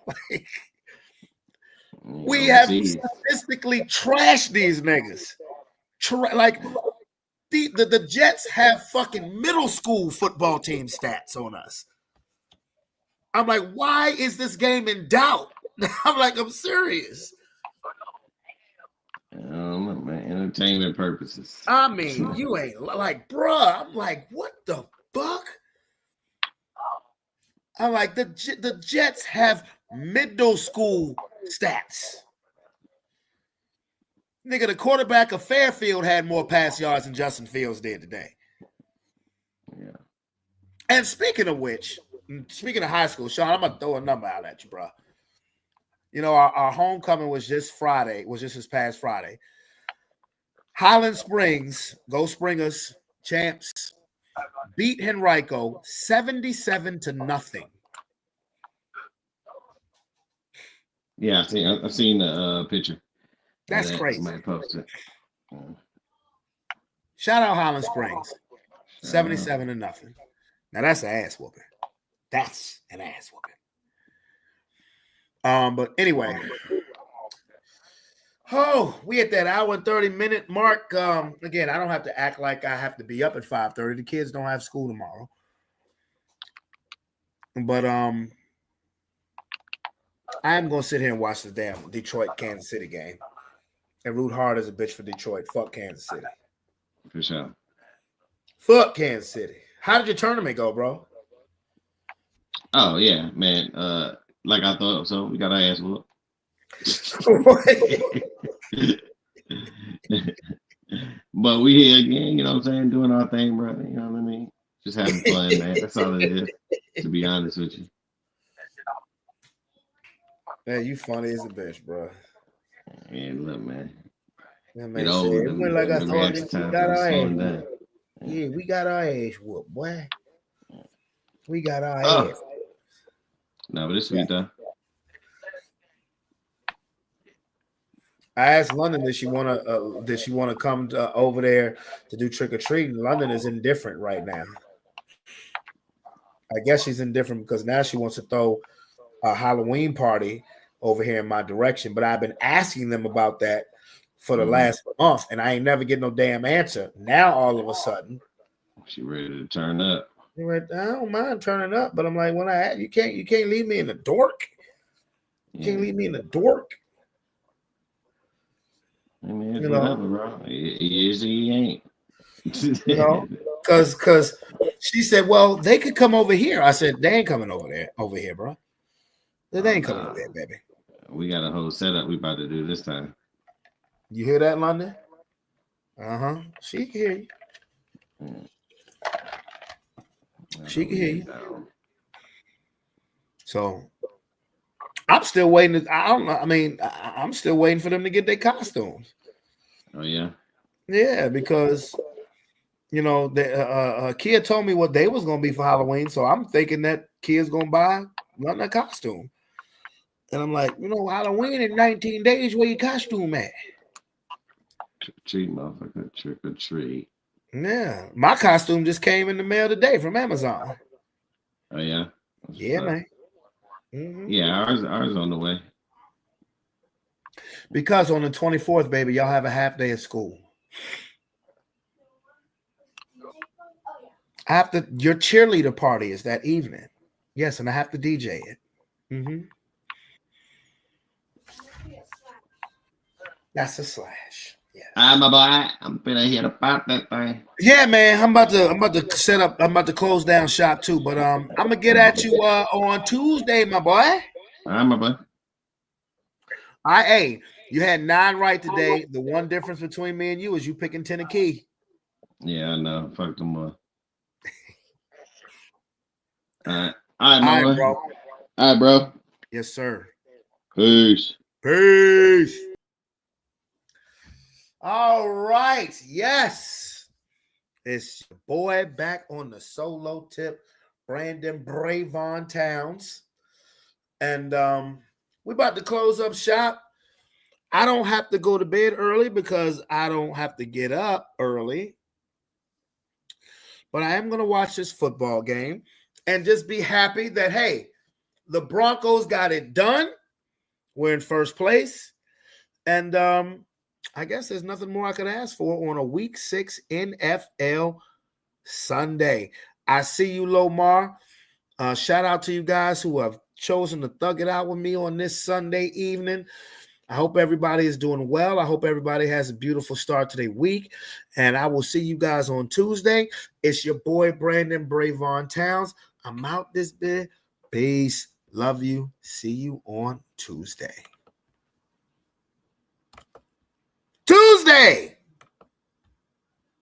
Like, we have statistically trashed these niggas. Like the Jets have fucking middle school football team stats on us. I'm like, why is this game in doubt? I'm like, I'm serious. Man, entertainment purposes. I mean, you ain't like, bruh. I'm like, what the fuck? I'm like, the Jets have middle school stats. Nigga, the quarterback of Fairfield had more pass yards than Justin Fields did today. Yeah. And speaking of which, speaking of high school, Sean, I'm gonna throw a number out at you, bro. You know, our homecoming was just this past Friday. Highland Springs, go Springers, champs, beat Henrico 77-0. Yeah, I've seen the picture. That's crazy. Somebody posted. Shout out Highland Springs, 77-0. Now that's an ass whooping. That's an ass whooping. But anyway, we at that hour and 30-minute mark. Again, I don't have to act like I have to be up at 5:30. The kids don't have school tomorrow. But I am gonna sit here and watch the damn Detroit Kansas City game and root hard as a bitch for Detroit. Fuck Kansas City. For sure. Fuck Kansas City. How did your tournament go, bro? Oh yeah, man. Like I thought, so we got our ass whooped. But we here again, you know what I'm saying, doing our thing, bro. You know what I mean? Just having fun, man. That's all it is, to be honest with you. Man, you funny as a bitch, bro. Yeah, look, man. That man said, it went like I thought. We got our ass. Yeah, we got our ass whooped, boy. We got our ass. No, but it's sweet though. I asked London, did she want to come over there to do trick or treating? London is indifferent right now. I guess she's indifferent because now she wants to throw a Halloween party over here in my direction. But I've been asking them about that for the last month, and I ain't never get no damn answer. Now all of a sudden, she ready to turn up. I don't mind turning up, but I'm like, when you can't leave me in the dork. You can't leave me in the dork. I mean, it's whatever, bro. He is, he ain't. You know, because she said, well, they could come over here. I said, they ain't coming over here, bro. They ain't coming over there, baby. We got a whole setup we about to do this time. You hear that, London? Uh-huh. She can hear you. She can hear you. So I'm still waiting. I don't know. I mean, I'm still waiting for them to get their costumes. Oh yeah. Yeah, because you know, Kia told me what they was gonna be for Halloween, so I'm thinking that Kia's gonna buy a costume. And I'm like, you know, Halloween in 19 days. Where your costume at? Trick or treat, motherfucker. Trick or treat. Yeah, my costume just came in the mail today from Amazon. Oh yeah. Yeah, man. Mm-hmm. Yeah, ours on the way. Because on the 24th, baby, y'all have a half day of school. Your cheerleader party is that evening. Yes, and I have to DJ it. Mm-hmm. That's a slash. Yes. I'm a boy. I'm finna hear about that thing. Yeah, man. I'm about to set up. I'm about to close down shop too. But I'm gonna get at you on Tuesday, my boy. I'm a boy. Hey, you had 9 right today. The one difference between me and you is you picking Tennessee. Yeah, I know. Fuck them up. All right, bro. All right, bro. Yes, sir. Peace. Peace. All right. Yes. It's your boy back on the solo tip, Brandon Bravon Towns. And we're about to close up shop. I don't have to go to bed early because I don't have to get up early. But I am going to watch this football game and just be happy that, hey, the Broncos got it done. We're in first place. And I guess there's nothing more I could ask for on a Week 6 NFL Sunday. I see you, Lomar. Shout out to you guys who have chosen to thug it out with me on this Sunday evening. I hope everybody is doing well. I hope everybody has a beautiful start to their week. And I will see you guys on Tuesday. It's your boy, Brandon Bravon Towns. I'm out this bit. Peace. Love you. See you on Tuesday. Tuesday!